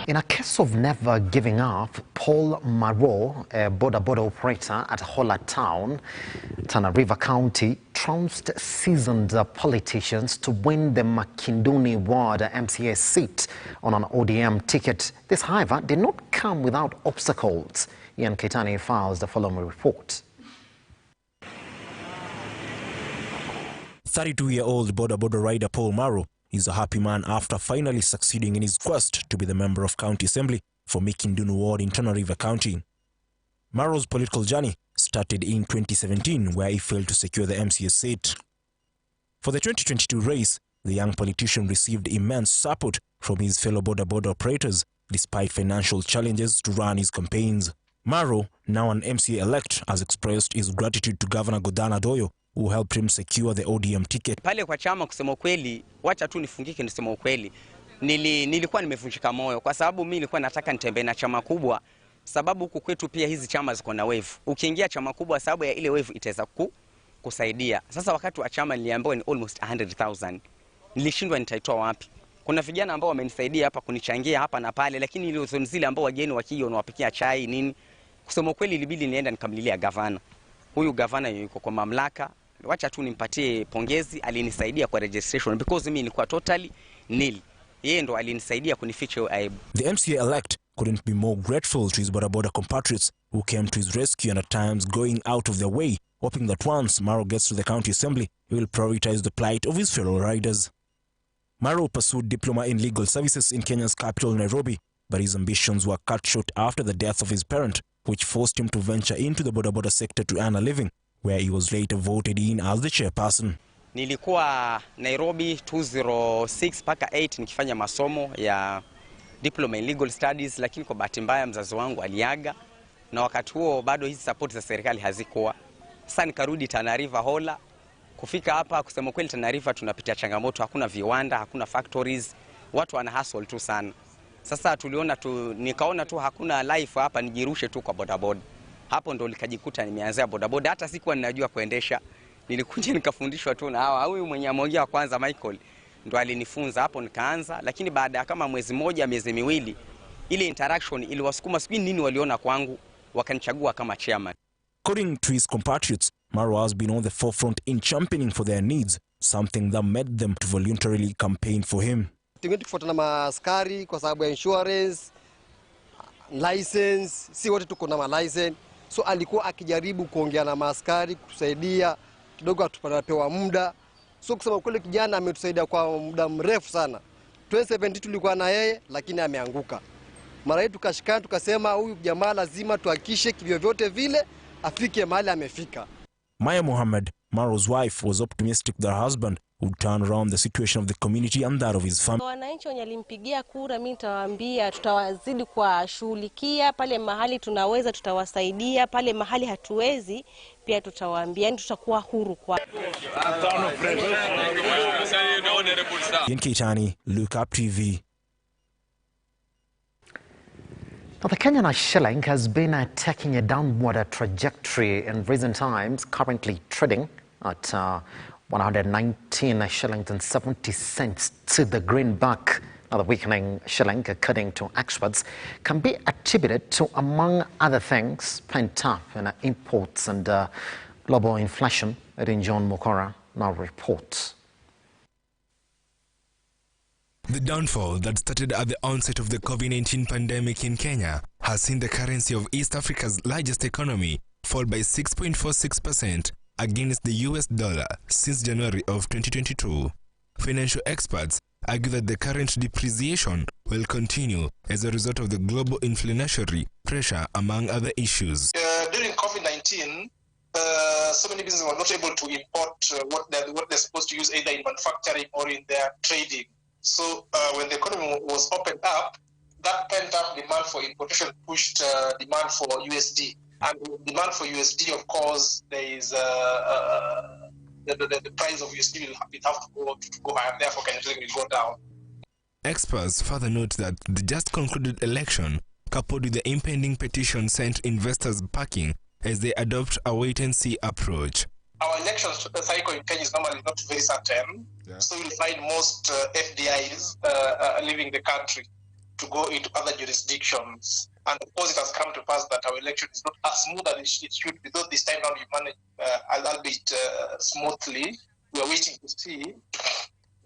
Speaker 2: In a case of never giving up, Paul Maro, a border operator at Hola Town, Tana River County, trounced seasoned politicians to win the Makinduni Ward MCA seat on an ODM ticket. This, however, did not come without obstacles. Ian Ketani files the following report.
Speaker 17: 32-year-old border rider Paul Maro is a happy man after finally succeeding in his quest to be the member of County Assembly for Makinduni Ward in Tana River County. Maro's political journey started in 2017, where he failed to secure the MCA seat. For the 2022 race, the young politician received immense support from his fellow border operators, despite financial challenges to run his campaigns. Maro, now an MCA-elect, has expressed his gratitude to Governor Godana Doyo, who helped him secure the ODM ticket.
Speaker 18: Pale kwa chama kusema ukweli, wacha tu nifungike nisema ukweli. Nilikuwa nimevunjika moyo kwa sababu mimi nilikuwa nataka nitembee na chama kubwa, sababu huku kwetu pia hizi chama ziko na wave. Ukiingia chama kubwa sababu ya ile wave itaweza kusaidia. Sasa wakati wa chama niliambiwa ni almost 100,000. Nilishindwa nitaitoa wapi. Kuna vijana ambao wamenisaidia hapa kunichangia hapa na pale, lakini ile zone zile ambao wageni wakija wanawapikia chai nini, kusema ukweli ilibidi nienda nikamlilia gavana. Huyu gavana yuko kwa mamlaka, wacha tu nimpatie pongezi, alinisaidia kwa registration because mimi nilikuwa totally nil. Yeye ndo alinisaidia kunificha aibu.
Speaker 17: The MCA-elect couldn't be more grateful to his border compatriots who came to his rescue and at times going out of their way, hoping that once Maro gets to the county assembly, he will prioritize the plight of his fellow riders. Maro pursued diploma in legal services in Kenya's capital, Nairobi, but his ambitions were cut short after the death of his parent, which forced him to venture into the border sector to earn a living, where he was later voted in as the chairperson.
Speaker 18: Nilikuwa Nairobi 2006 mpaka 8 nikifanya masomo ya diploma in legal studies, lakini kwa bahati mbaya mzazi wangu aliaga, na wakati huo bado hizi support za serikali hazikuwa. Sasa nikarudi Tana River Hola. Kufika hapa kusema kweli Tana River tunapitia changamoto, hakuna viwanda, hakuna factories, watu wana hustle tu sana. Sasa nikaona tu hakuna life hapa, nijirushe tu kwa bodaboda. Hapo ndo nikajikuta nimeanzia bodaboda, hata sikuwa ninajua kuendesha. nilikuja nikafundishwa tu na hawa. Huyu mwenye ameongea kwanza Michael ndo alinifunza hapo nikaanza, lakini baada ya kama mwezi mmoja miezi miwili ile interaction iliwasukuma sijui nini waliona kwangu wakanichagua kama chairman.
Speaker 17: According to his compatriots, Maro has been on the forefront in championing for their needs, something that made them to voluntarily campaign for him.
Speaker 19: Tufuatana na maaskari kwa sababu ya insurance, license, si wote tuko na license. So alikuwa akijaribu kuongea na maaskari kutusaidia kidogo atupapewa muda. So kusema kweli kijana ametusaidia kwa muda mrefu sana. 2017 tulikuwa na yeye lakini ameanguka. Mara hii tukashikana tukasema huyu jamaa lazima tuhakikishe kivyo vyote vile afike mahali amefika.
Speaker 17: Maya Mohammed, Maro's wife, was optimistic that her husband would turn around the situation of the community and that of his family.
Speaker 20: Wananchi wenye alimpigia kura, mimi nitawaambia tutawazidi kuwashughulikia pale mahali tunaweza, tutawasaidia pale mahali hatuwezi, pia tutawaambia, tutakuwa huru kwa.
Speaker 17: Ankey Dorice, Look Up TV.
Speaker 2: Now, the Kenyan shilling has been taking a downward trajectory in recent times, currently trading at 119 shillings and 70 cents to the greenback. Now, the weakening shilling, according to experts, can be attributed to, among other things, pent-up imports and global inflation. John Mukora now reports.
Speaker 21: The downfall that started at the onset of the COVID-19 pandemic in Kenya has seen the currency of East Africa's largest economy fall by 6.46% against the US dollar since January of 2022. Financial experts argue that the current depreciation will continue as a result of the global inflationary pressure, among other issues.
Speaker 22: During COVID-19, so many businesses were not able to import what they're supposed to use either in manufacturing or in their trading. So when the economy was opened up, that pent-up demand for importation pushed demand for USD. And with demand for USD, of course, there is the price of USD will have to go higher, therefore Kenyan shilling will go down.
Speaker 21: Experts further note that the just concluded election, coupled with the impending petition, sent investors packing as they adopt a wait-and-see approach.
Speaker 22: Our election cycle in Kenya is normally not very certain, so you'll find most FDIs leaving the country to go into other jurisdictions. And of course, it has come to pass that our election is not as smooth as it should be, though this time around we managed a little bit smoothly. We are waiting to see.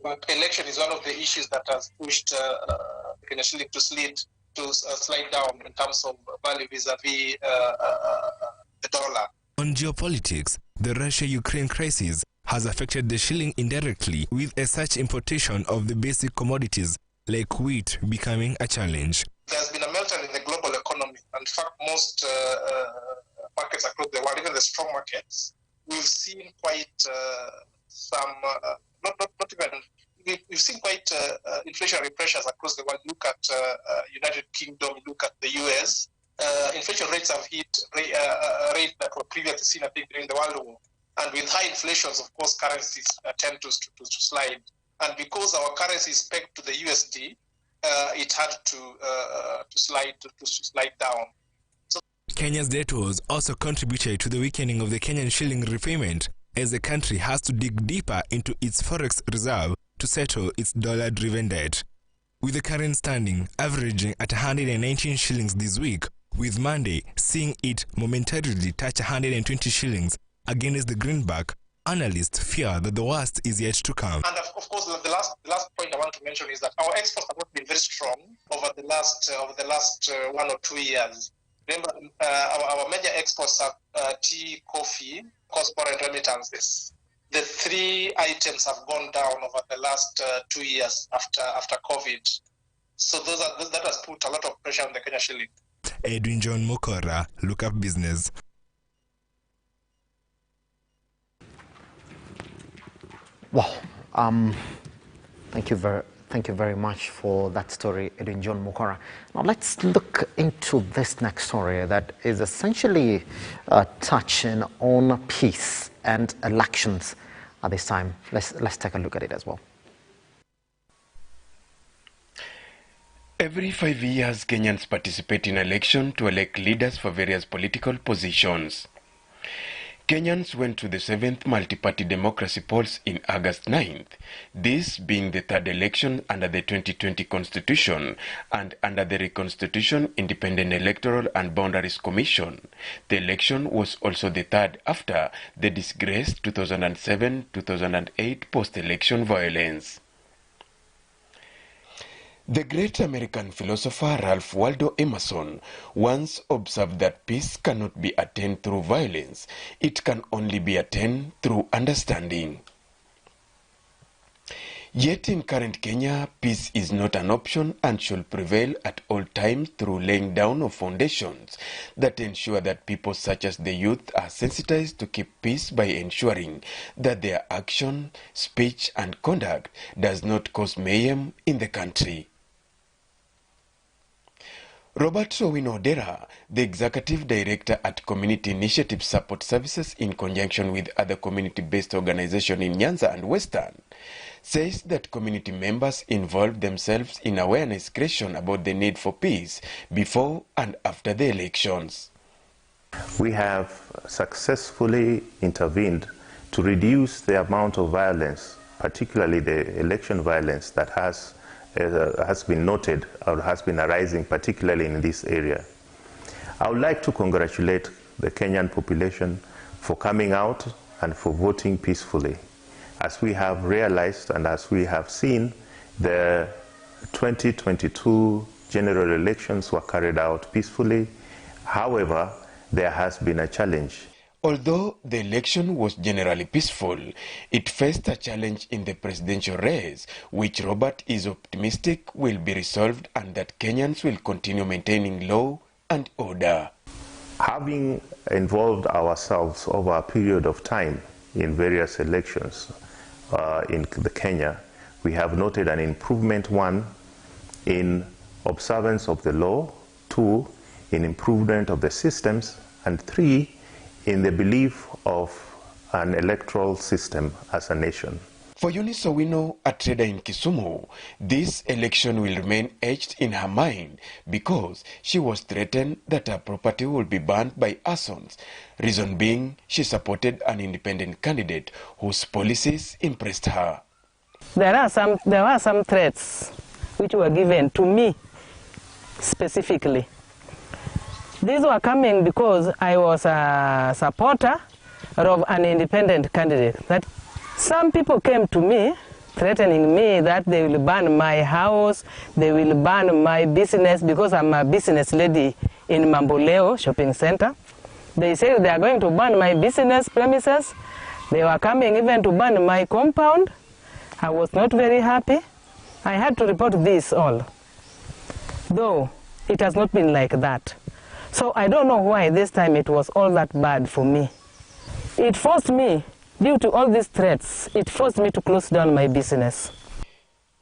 Speaker 22: But election is one of the issues that has pushed Kenyan shilling to slide down in terms of value vis-a-vis the dollar.
Speaker 21: On geopolitics, the Russia-Ukraine crisis has affected the shilling indirectly, with a surge importation of the basic commodities like wheat becoming a challenge.
Speaker 22: There's been a meltdown in the global economy. In fact, most markets across the world, even the strong markets, we've seen quite we've seen quite inflationary pressures across the world. Look at United Kingdom, look at the US. Inflation rates have hit rates that were previously seen, I think, during the World War. And with high inflations, of course, currencies tend to slide. And because our currency is pegged to the USD, it had to slide down. So
Speaker 21: Kenya's debtors also contributed to the weakening of the Kenyan shilling repayment, as the country has to dig deeper into its forex reserve to settle its dollar-driven debt. With the current standing averaging at 119 shillings this week, with Monday seeing it momentarily touch 120 shillings against the greenback, analysts fear that the worst is yet to come.
Speaker 22: And of course, the last point I want to mention is that our exports have not been very strong over the last 1 or 2 years. Remember, our major exports are tea, coffee, foreign remittances. The three items have gone down over the last 2 years after COVID. So that has put a lot of pressure on the Kenyan shilling.
Speaker 21: John Mukora, Look Up Business.
Speaker 2: Well, thank you very much for that story, John Mukora. Now let's look into this next story that is essentially touching on peace and elections at this time. Let's take a look at it as well.
Speaker 23: Every 5 years, Kenyans participate in election to elect leaders for various political positions.
Speaker 1: Kenyans went to the 7th multi-party democracy polls in August 9th, this being the third election under the 2020 Constitution and under the Reconstitution Independent Electoral and Boundaries Commission. The election was also the third after the disgraced 2007-2008 post-election violence. The great American philosopher Ralph Waldo Emerson once observed that peace cannot be attained through violence. It can only be attained through understanding. Yet in current Kenya, peace is not an option and should prevail at all times through laying down of foundations that ensure that people such as the youth are sensitized to keep peace by ensuring that their action, speech and conduct does not cause mayhem in the country. Robert Owino-Odera, the Executive Director at Community Initiative Support Services in conjunction with other community-based organizations in Nyanza and Western, says that community members involve themselves in awareness creation about the need for peace before and after the elections.
Speaker 3: We have successfully intervened to reduce the amount of violence, particularly the election violence that has been noted or has been arising, particularly in this area. I would like to congratulate the Kenyan population for coming out and for voting peacefully. As we have realized and as we have seen, the 2022 general elections were carried out peacefully. However, there has been a challenge.
Speaker 1: Although the election was generally peaceful, it faced a challenge in the presidential race, which Robert is optimistic will be resolved and that Kenyans will continue maintaining law and order.
Speaker 3: Having involved ourselves over a period of time in various elections in Kenya, we have noted an improvement, 1, in observance of the law, 2, in improvement of the systems, and 3, in the belief of an electoral system as a nation.
Speaker 1: For Eunice Owino, a trader in Kisumu, this election will remain etched in her mind because she was threatened that her property will be burned by arson. Reason being, she supported an independent candidate whose policies impressed her.
Speaker 23: There were some threats which were given to me specifically. These were coming because I was a supporter of an independent candidate. That some people came to me threatening me that they will burn my house, they will burn my business because I'm a business lady in Mamboleo shopping center. They said they are going to burn my business premises. They were coming even to burn my compound. I was not very happy. I had to report this all, though it has not been like that. So I don't know why this time it was all that bad for me. It forced me, due to all these threats, it forced me to close down my business.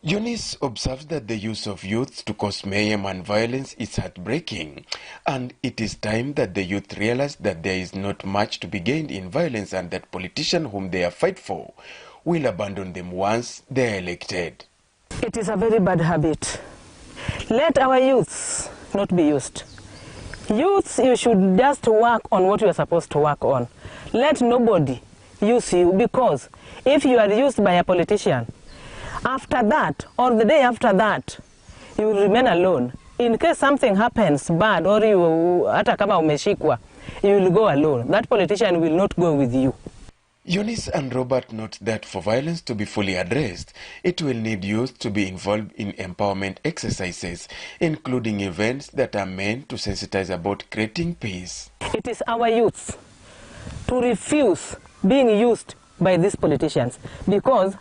Speaker 1: Eunice observes that the use of youth to cause mayhem and violence is heartbreaking, and it is time that the youth realize that there is not much to be gained in violence and that politicians whom they are fight for will abandon them once they are elected.
Speaker 23: It is a very bad habit. Let our youths not be used. Youths, you should just work on what you are supposed to work on. Let nobody use you, because if you are used by a politician, after that or the day after that, you will remain alone. In case something happens bad or you hata kama umeshikwa, you will go alone. That politician will not go with you.
Speaker 1: Eunice and Robert note that for violence to be fully addressed, it will need youth to be involved in empowerment exercises, including events that are meant to sensitize about creating peace.
Speaker 23: It is our youth to refuse being used by these politicians, because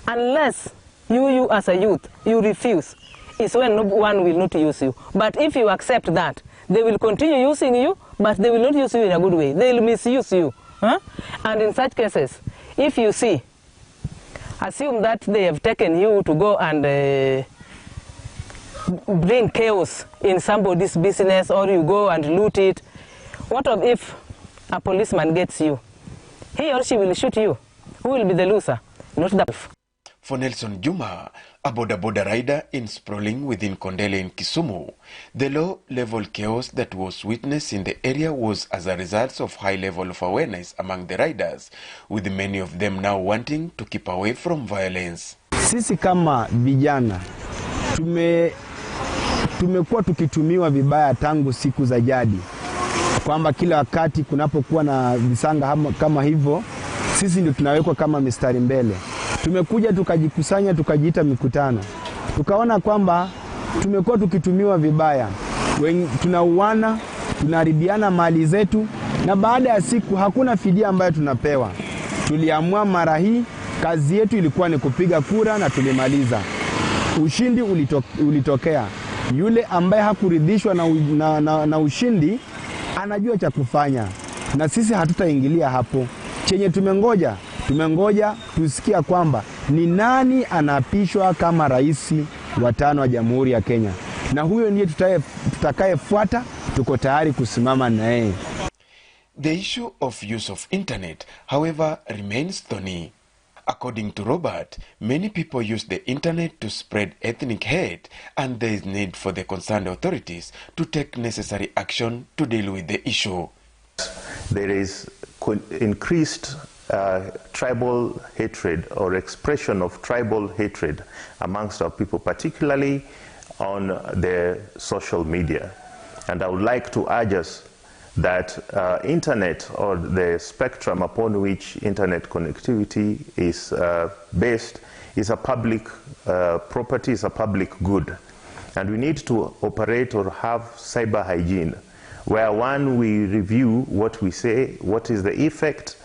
Speaker 23: unless you as a youth, you refuse, is when no one will not use you. But if you accept that, they will continue using you, but they will not use you in a good way. They will misuse you. And in such cases, if you see, assume that they have taken you to go and bring chaos in somebody's business, or you go and loot it. What if a policeman gets you? He or she will shoot you. Who will be the loser? Not the...
Speaker 1: For Nelson Juma, a boda rider in sprawling within Kondele in Kisumu, the low-level chaos that was witnessed in the area was as a result of high level of awareness among the riders, with many of them now wanting to keep away from violence.
Speaker 4: Sisi kama vijana tumekuwa tukitumiwa vibaya tangu siku za jadi, kwamba kila wakati kunapokuwa na visanga kama hivyo, sisi ndio tunawekwa kama mistari mbele. Tumekuja tukajikusanya, tukajiita mikutano, tukaona kwamba tumekuwa tukitumiwa vibaya, tunauana, tunaharibiana mali zetu, na baada ya siku hakuna fidia ambayo tunapewa. Tuliamua mara hii kazi yetu ilikuwa ni kupiga kura na tulimaliza. Ushindi ulitokea. Yule ambaye hakuridhishwa na ushindi anajua cha kufanya, na sisi hatutaingilia hapo. Chenye tumengoja tusikia kwamba ni nani anaapishwa kama rais wa 5 wa Jamhuri ya Kenya, na huyo ndiye tutakayefuata. Tuko tayari kusimama na yeye.
Speaker 1: The issue of use of internet, however, remains thorny. According to Robert, many people use the internet to spread ethnic hate, and there is need for the concerned authorities to take necessary action to deal with the issue.
Speaker 3: There is increased tribal hatred or expression of tribal hatred amongst our people, particularly on the social media. And I would like to urge us that internet, or the spectrum upon which internet connectivity is based, is a public property, is a public good. And we need to operate or have cyber hygiene, where one, we review what we say, what is the effect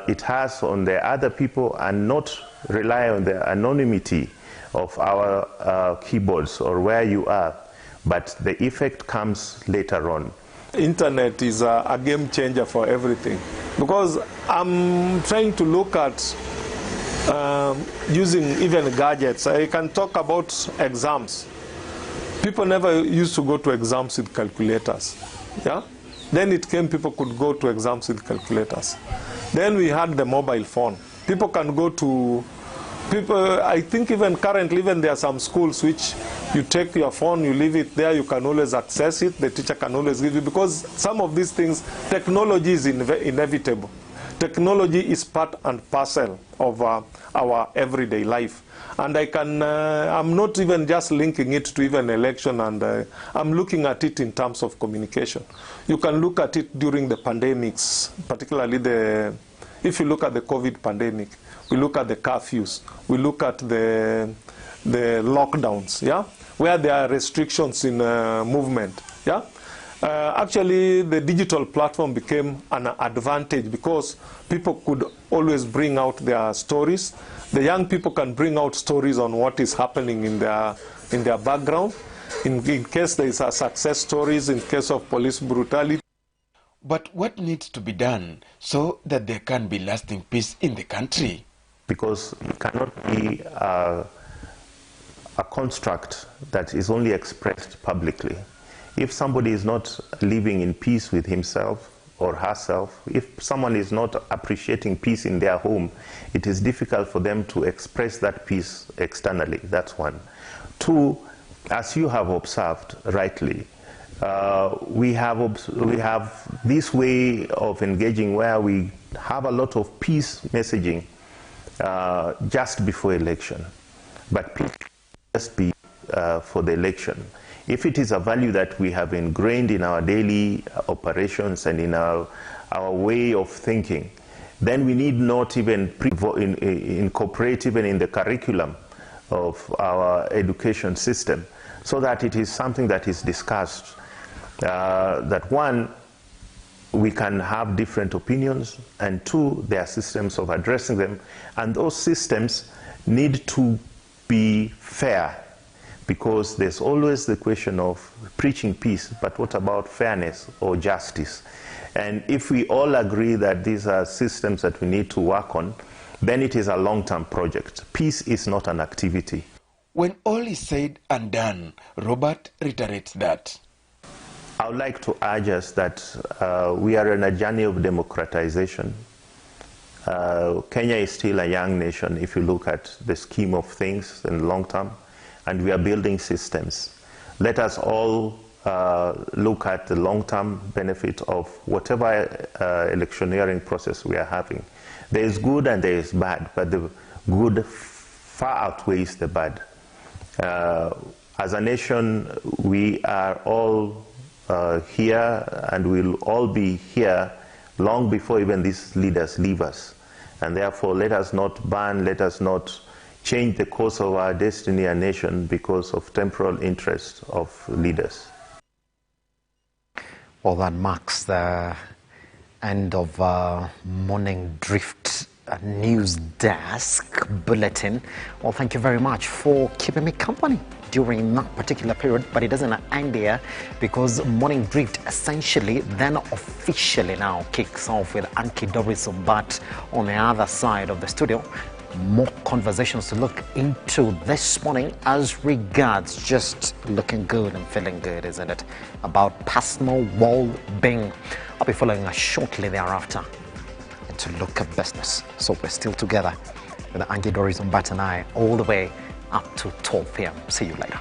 Speaker 3: it has on the other people, and not rely on the anonymity of our keyboards or where you are, but the effect comes later on.
Speaker 5: Internet is a game changer for everything, because I'm trying to look at using even gadgets. I can talk about exams. People never used to go to exams with calculators. Yeah? Then it came, people could go to exams with calculators. Then we had the mobile phone. People can go to, I think even currently, even there are some schools which you take your phone, you leave it there, you can always access it, the teacher can always give you, because some of these things, technology is inevitable. Technology is part and parcel of our everyday life. And I'm not even just linking it to even election, and I'm looking at it in terms of communication. You can look at it during the pandemics, particularly if you look at the COVID pandemic, we look at the curfews, we look at the lockdowns, yeah, where there are restrictions in movement, yeah. Actually, the digital platform became an advantage because people could always bring out their stories. The young people can bring out stories on what is happening in their background, in case there is a success stories, in case of police brutality.
Speaker 1: But what needs to be done so that there can be lasting peace in the country?
Speaker 3: Because it cannot be a construct that is only expressed publicly. If somebody is not living in peace with himself or herself, if someone is not appreciating peace in their home, it is difficult for them to express that peace externally. That's one. Two, as you have observed rightly, we have this way of engaging where we have a lot of peace messaging just before election. But peace just be for the election. If it is a value that we have ingrained in our daily operations and in our way of thinking, then we need not even incorporate even in the curriculum of our education system, so that it is something that is discussed. That one, we can have different opinions, and two, there are systems of addressing them, and those systems need to be fair, because there's always the question of preaching peace, but what about fairness or justice? And if we all agree that these are systems that we need to work on, then it is a long-term project. Peace is not an activity.
Speaker 1: When all is said and done, Robert reiterates that
Speaker 3: I would like to urge us that we are on a journey of democratization, Kenya is still a young nation if you look at the scheme of things in the long term, and we are building systems. Let us all look at the long-term benefit of whatever electioneering process we are having. There is good and there is bad, but the good far outweighs the bad. As a nation, we are all here, and we'll all be here long before even these leaders leave us. And therefore, let us not ban, let us not change the course of our destiny and nation because of temporal interest of leaders.
Speaker 2: Well, that marks the end of Morning Drift News Desk Bulletin. Well, thank you very much for keeping me company during that particular period, but it doesn't end here, because Morning Drift essentially then officially now kicks off with Ankey Dorice on the other side of the studio. More conversations to look into this morning as regards just looking good and feeling good, isn't it? About personal well-being. I'll be following us shortly thereafter and to look at business. So we're still together with Ankey Dorice and I all the way up to 12 p.m. See you later.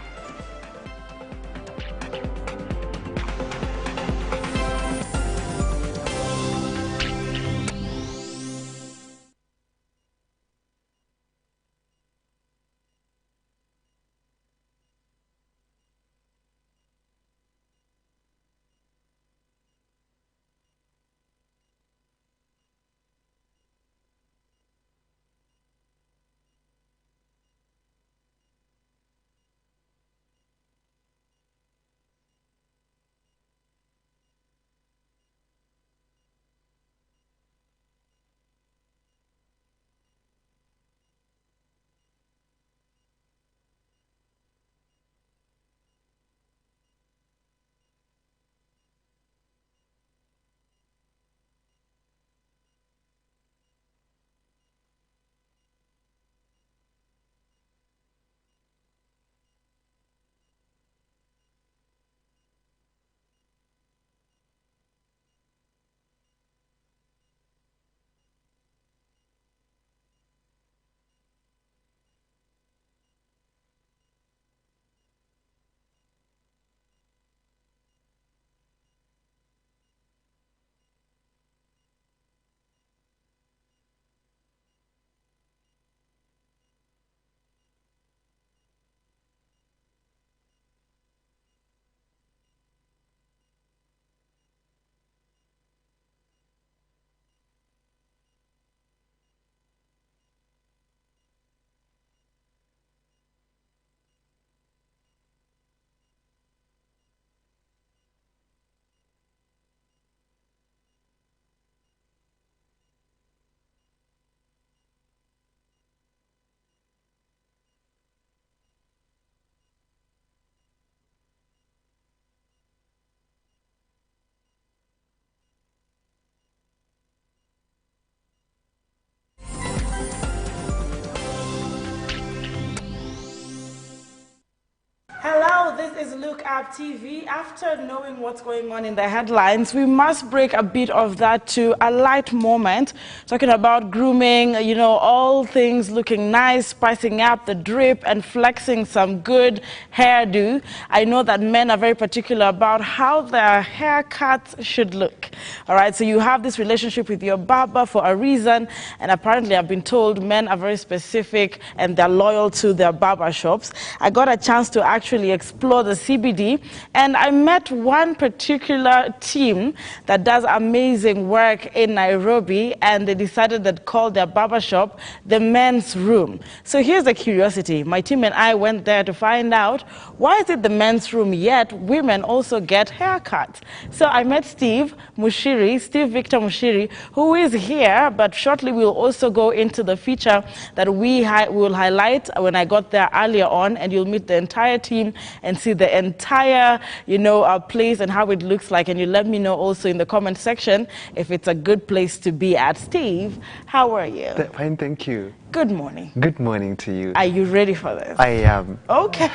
Speaker 6: Hello, this is Look Up TV. After knowing what's going on in the headlines, we must break a bit of that to a light moment, talking about grooming, you know, all things looking nice, spicing up the drip and flexing some good hairdo. I know that men are very particular about how their haircuts should look. All right, so you have this relationship with your barber for a reason, and apparently I've been told men are very specific and they're loyal to their barber shops. I got a chance to actually explore the CBD, and I met one particular team that does amazing work in Nairobi, and they decided to call their barbershop the men's room. So here's a curiosity. My team and I went there to find out, why is it the men's room yet women also get haircuts? So I met Steve Victor Mushiri, who is here, but shortly we'll also go into the feature that we will highlight when I got there earlier on, and you'll meet the entire team and see the entire, you know, place and how it looks like. And you let me know also in the comment section if it's a good place to be at. Steve, how are you?
Speaker 8: Fine, thank you.
Speaker 6: Good morning.
Speaker 8: Good morning to you.
Speaker 6: Are you ready for this?
Speaker 8: I am.
Speaker 6: Okay.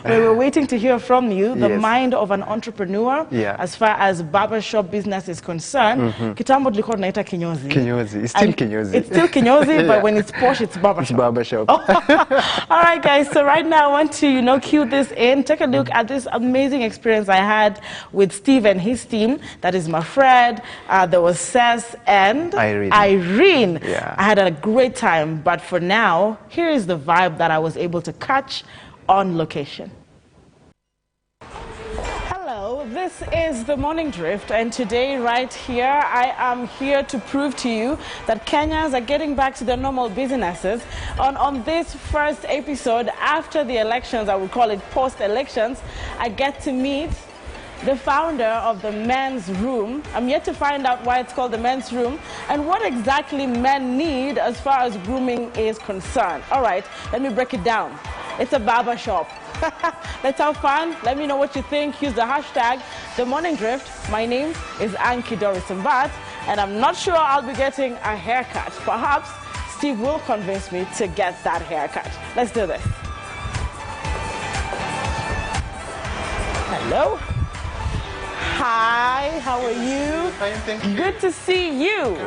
Speaker 6: We were waiting to hear from you, the
Speaker 8: Yes.
Speaker 6: mind of an entrepreneur, as far as barbershop business is concerned. Kitambo tulikuwa tunaita kinyozi.
Speaker 8: Kinyozi. It's still kinyozi.
Speaker 6: It's still kinyozi, but when it's posh, it's barbershop.
Speaker 8: It's barbershop.
Speaker 6: All right, guys. So right now, I want to, cue this in. Take a look at this amazing experience I had with Steve and his team. That is my friend. There was Sess and Irene.
Speaker 8: Yeah.
Speaker 6: I had a great time. But for now, here is the vibe that I was able to catch on location. Hello, this is the Morning Drift, and today right here, I am here to prove to you that Kenyans are getting back to their normal businesses. On this first episode, after the elections, I would call it post-elections, I get to meet the founder of the Men's Room. I'm yet to find out why it's called the Men's Room and what exactly men need as far as grooming is concerned. All right, let me break it down. It's a barber shop. Let's have fun. Let me know what you think. Use the hashtag #TheMorningDrift. My name is Ankey Dorice, and I'm not sure I'll be getting a haircut. Perhaps Steve will convince me to get that haircut. Let's do this. Hello. Hi, how are you?
Speaker 8: Fine, thank you.
Speaker 6: Good to see you.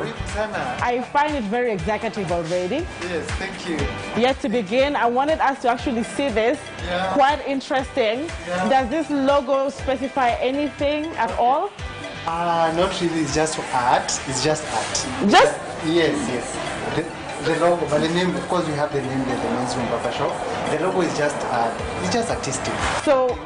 Speaker 6: I find it very executive already.
Speaker 8: Yes, thank you.
Speaker 6: Yet to begin, I wanted us to actually see this.
Speaker 8: Yeah.
Speaker 6: Quite interesting.
Speaker 8: Yeah.
Speaker 6: Does this logo specify anything at all?
Speaker 8: Not really, it's just art. It's just art.
Speaker 6: Just?
Speaker 8: Yes. The logo, but the name, of course, we have the name there, the Men's Room Barber Shop. The logo is just art. It's just artistic.
Speaker 6: So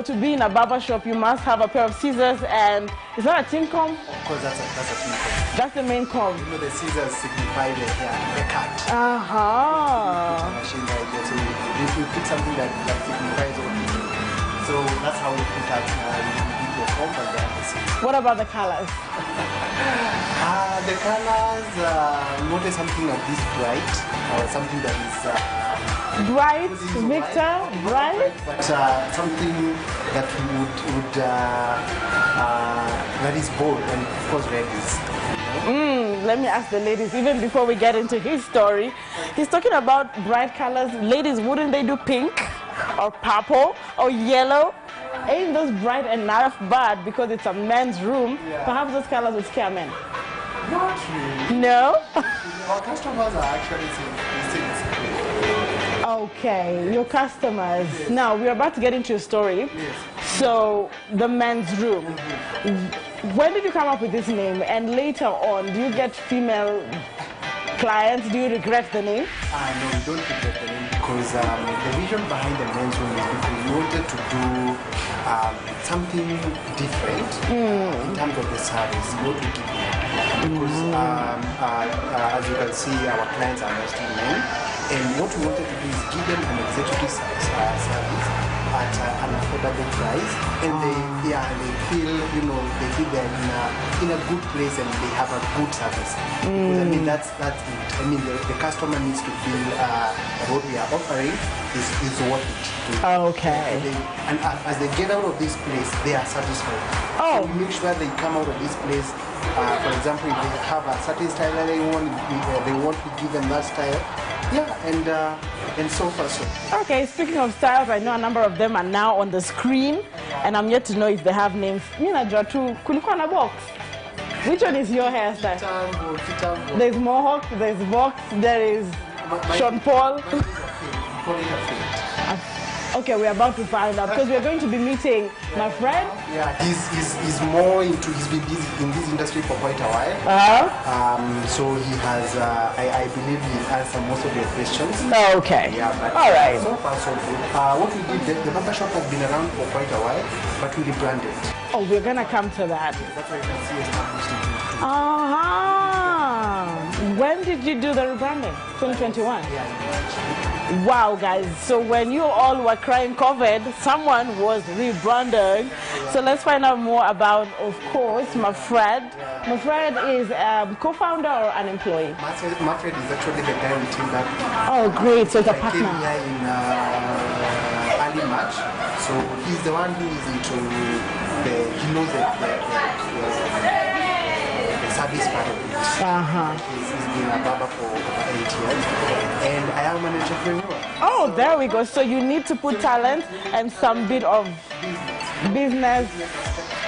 Speaker 6: to be in a barber shop, you must have a pair of scissors and, is that a tin comb?
Speaker 8: Of course, that's a tin comb.
Speaker 6: That's the main comb.
Speaker 8: You know, the scissors signify the hair, the cut. Machine right there. So you put something that signifies what you do. So that's how we put out the comb and the scissors.
Speaker 6: What about the colors?
Speaker 8: The colors, not something like this bright, or something that is...
Speaker 6: bright, Victor, bright?
Speaker 8: But something that that is bold, and of course red is.
Speaker 6: Let me ask the ladies, even before we get into his story. He's talking about bright colors. Ladies, wouldn't they do pink or purple or yellow? Ain't those bright enough? But because it's a men's room, perhaps those colors would scare men.
Speaker 8: Not really.
Speaker 6: No?
Speaker 8: Our customers are actually saying
Speaker 6: okay, your customers. Yes. Now, we're about to get into your story.
Speaker 8: Yes.
Speaker 6: So, the Men's Room. When did you come up with this name? And later on, do you get female clients? Do you regret the name?
Speaker 8: No, we don't regret the name because the vision behind the Men's Room is because we wanted to do something different in terms of the service, what we give them. Because as you can see, our clients are mostly men. And what we wanted to do is give them an executive service at an affordable price, and they feel they're in a good place and they have a good service. Because I mean that's it. I mean the customer needs to feel that what we are offering is worth it.
Speaker 6: Okay.
Speaker 8: And as they get out of this place, they are satisfied. So we make sure they come out of this place. For example, if they have a certain style that they want to give them that style. Yeah, and so far so.
Speaker 6: Okay, speaking of styles, I know a number of them are now on the screen, and I'm yet to know if they have names. Mina Jatu, kulikuwa na box. Which one is your hairstyle?
Speaker 8: Kitambo.
Speaker 6: There's Mohawk, there's Box, there is Sean Paul. Okay, we're about to find out because we're going to be meeting my friend.
Speaker 8: Yeah, he's more into, he's been in this industry for quite a while. So he has, I believe he answered most of your questions.
Speaker 6: Okay.
Speaker 8: Yeah, but
Speaker 6: all right.
Speaker 8: So far so good. What we did, the barber shop has been around for quite a while, but we rebranded.
Speaker 6: Oh, we're gonna come to that.
Speaker 8: That's why you can see established.
Speaker 6: When did you do the rebranding? 2021?
Speaker 8: Yeah.
Speaker 6: Wow, guys. So when you all were crying COVID, someone was rebranding. So let's find out more about, of course, my friend. My friend is co-founder or an employee?
Speaker 8: My friend is actually the guy with him that...
Speaker 6: Oh, great. So it's a partner.
Speaker 8: Came here in early March. So he's the one who is into he knows the service service part of it. He's been a barber for over 8 years, and I am an entrepreneur.
Speaker 6: Oh, there we go. So you need to put talent and some bit of business.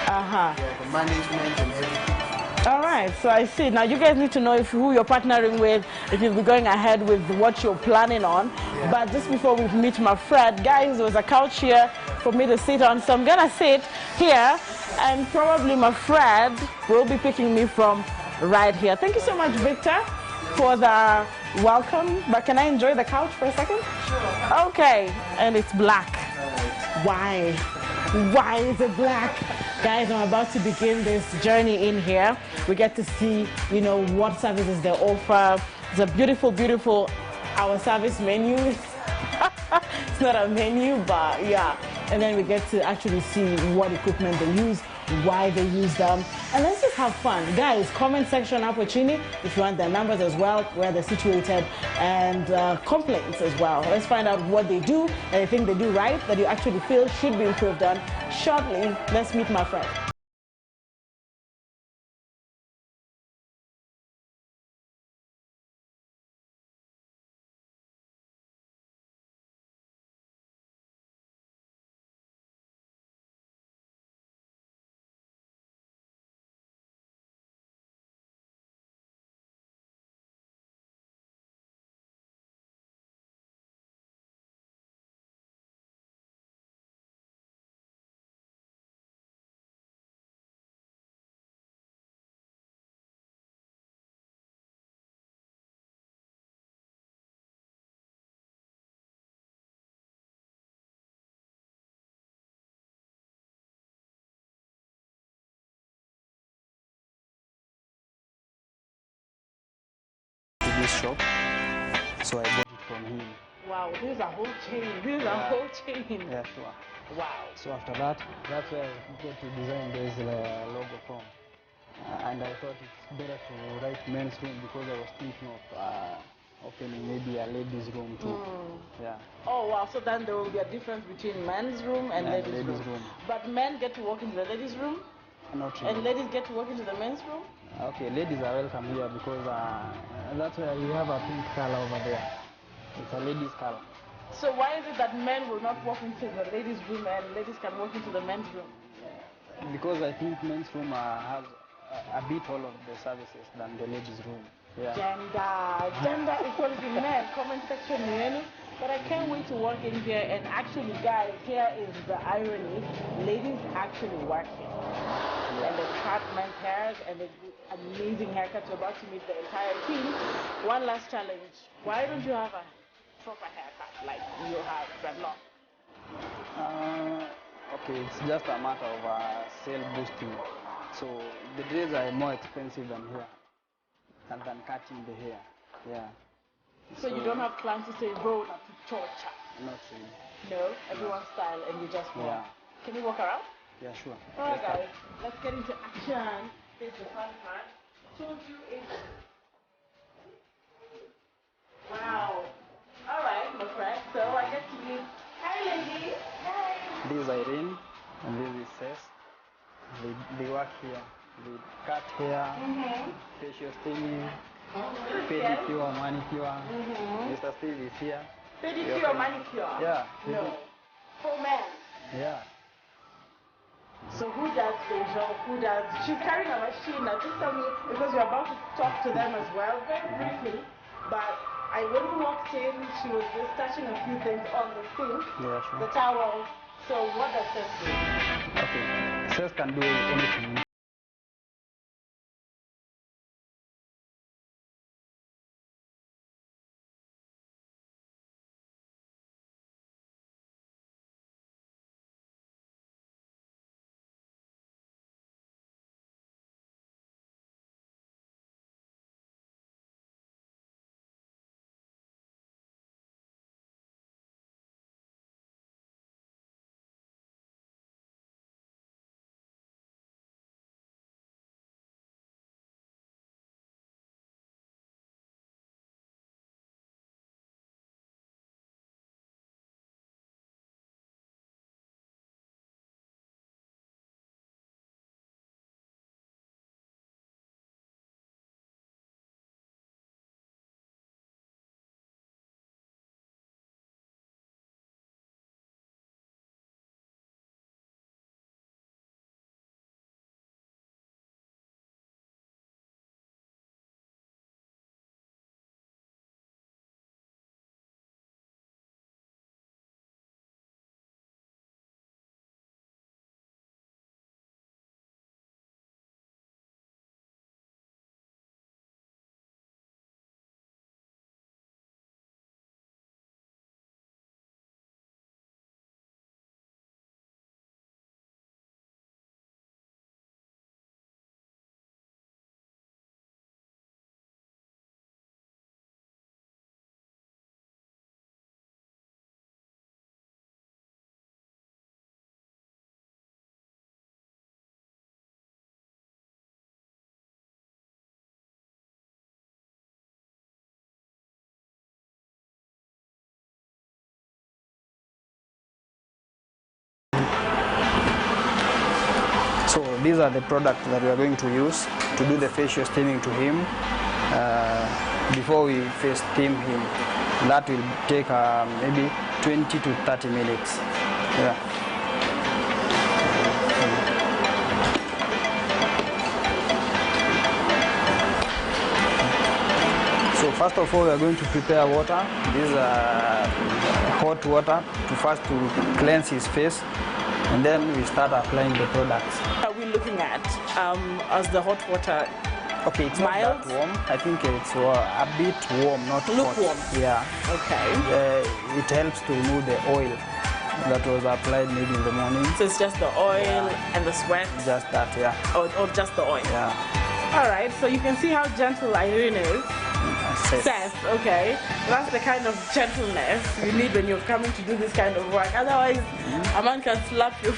Speaker 8: Yeah, the management and everything.
Speaker 6: All right, so I see. Now you guys need to know who you're partnering with, if you'll be going ahead with what you're planning on.
Speaker 8: Yeah.
Speaker 6: But just before we meet my friend, guys, there was a couch here for me to sit on. So I'm gonna sit here, and probably my friend will be picking me from right here. Thank you so much, Victor, for the welcome. But can I enjoy the couch for a second?
Speaker 8: Sure.
Speaker 6: Okay, and it's black. Why? Why is it black? Guys, I'm about to begin this journey in here. We get to see, you know, what services they offer. It's a beautiful, beautiful, our service menu. It's not a menu, but yeah. And then we get to actually see what equipment they use, why they use them. And let's just have fun. Guys, comment section up with Chini if you want their numbers as well, where they're situated, and complaints as well. Let's find out what they do, anything they do right that you actually feel should be improved on. Shortly, let's meet my friend.
Speaker 7: This shop, so I got it from him.
Speaker 6: Wow, this is a whole chain. This is a whole chain.
Speaker 7: Yeah, sure.
Speaker 6: Wow.
Speaker 7: So after that, that's where I got to design this logo from. And I thought it's better to write men's room because I was thinking of opening maybe a ladies' room too. Yeah.
Speaker 6: Oh wow, so then there will be a difference between men's room and ladies' room. But men get to walk into the ladies' room?
Speaker 7: Not really.
Speaker 6: And ladies get to walk into the men's room?
Speaker 7: Okay, ladies are welcome here because that's why we have a pink color over there. It's a ladies' color.
Speaker 6: So why is it that men will not walk into the ladies' room and ladies can walk into the men's room?
Speaker 7: Because I think men's room has a bit all of the services than the ladies' room. Yeah.
Speaker 6: Gender equality, men, comment section, but I can't wait to walk in here and actually, guys, here is the irony. Ladies actually work here. And they cut men's hairs and they do amazing haircuts. You're about to meet the entire team. One last challenge. Why don't you have a proper haircut like you have dreadlock?
Speaker 7: Okay, it's just a matter of sale boosting. So the dreads are more expensive than here, and than cutting the hair. Yeah.
Speaker 6: So you don't have plans to say roll up to torture?
Speaker 7: Not really.
Speaker 6: No, everyone's style and you just walk.
Speaker 7: Yeah.
Speaker 6: Can you walk around?
Speaker 7: Yeah, sure.
Speaker 6: Alright guys, let's get into action. Here's the fun part. Told you it's... Wow. Alright, my friend. So I get to meet... Hi lady. Hi.
Speaker 7: This is Irene and this is Cess. They work here. They cut hair, facial steaming, pedicure, manicure. Mr. Steve is here.
Speaker 6: Pedicure, manicure?
Speaker 7: Yeah.
Speaker 6: No. For men?
Speaker 7: Yeah.
Speaker 6: So who does facial? Who does? She's carrying a machine. Now just tell me, because you're about to talk to them as well, very briefly. But when we walked in, she was just touching a few things on the sink, the towel. So what does Cess do?
Speaker 7: Okay, Cess can do anything. these are the products that we are going to use to do the facial steaming to him before we face steam him. That will take maybe 20 to 30 minutes. Yeah. So first of all, we are going to prepare water. This is hot water to cleanse his face, and then we start applying the products.
Speaker 6: What are we looking at as the hot water?
Speaker 7: Okay, it's
Speaker 6: mild?
Speaker 7: Not that warm. I think it's a bit warm, not
Speaker 6: lukewarm.
Speaker 7: hot. Yeah.
Speaker 6: Okay.
Speaker 7: It helps to remove the oil that was applied maybe in the morning.
Speaker 6: So it's just the oil and the sweat?
Speaker 7: Just that, yeah.
Speaker 6: Or just the oil?
Speaker 7: Yeah.
Speaker 6: All right, so you can see how gentle Irene is. Says, okay. That's the kind of gentleness you need when you're coming to do this kind of work. Otherwise, a man can slap you.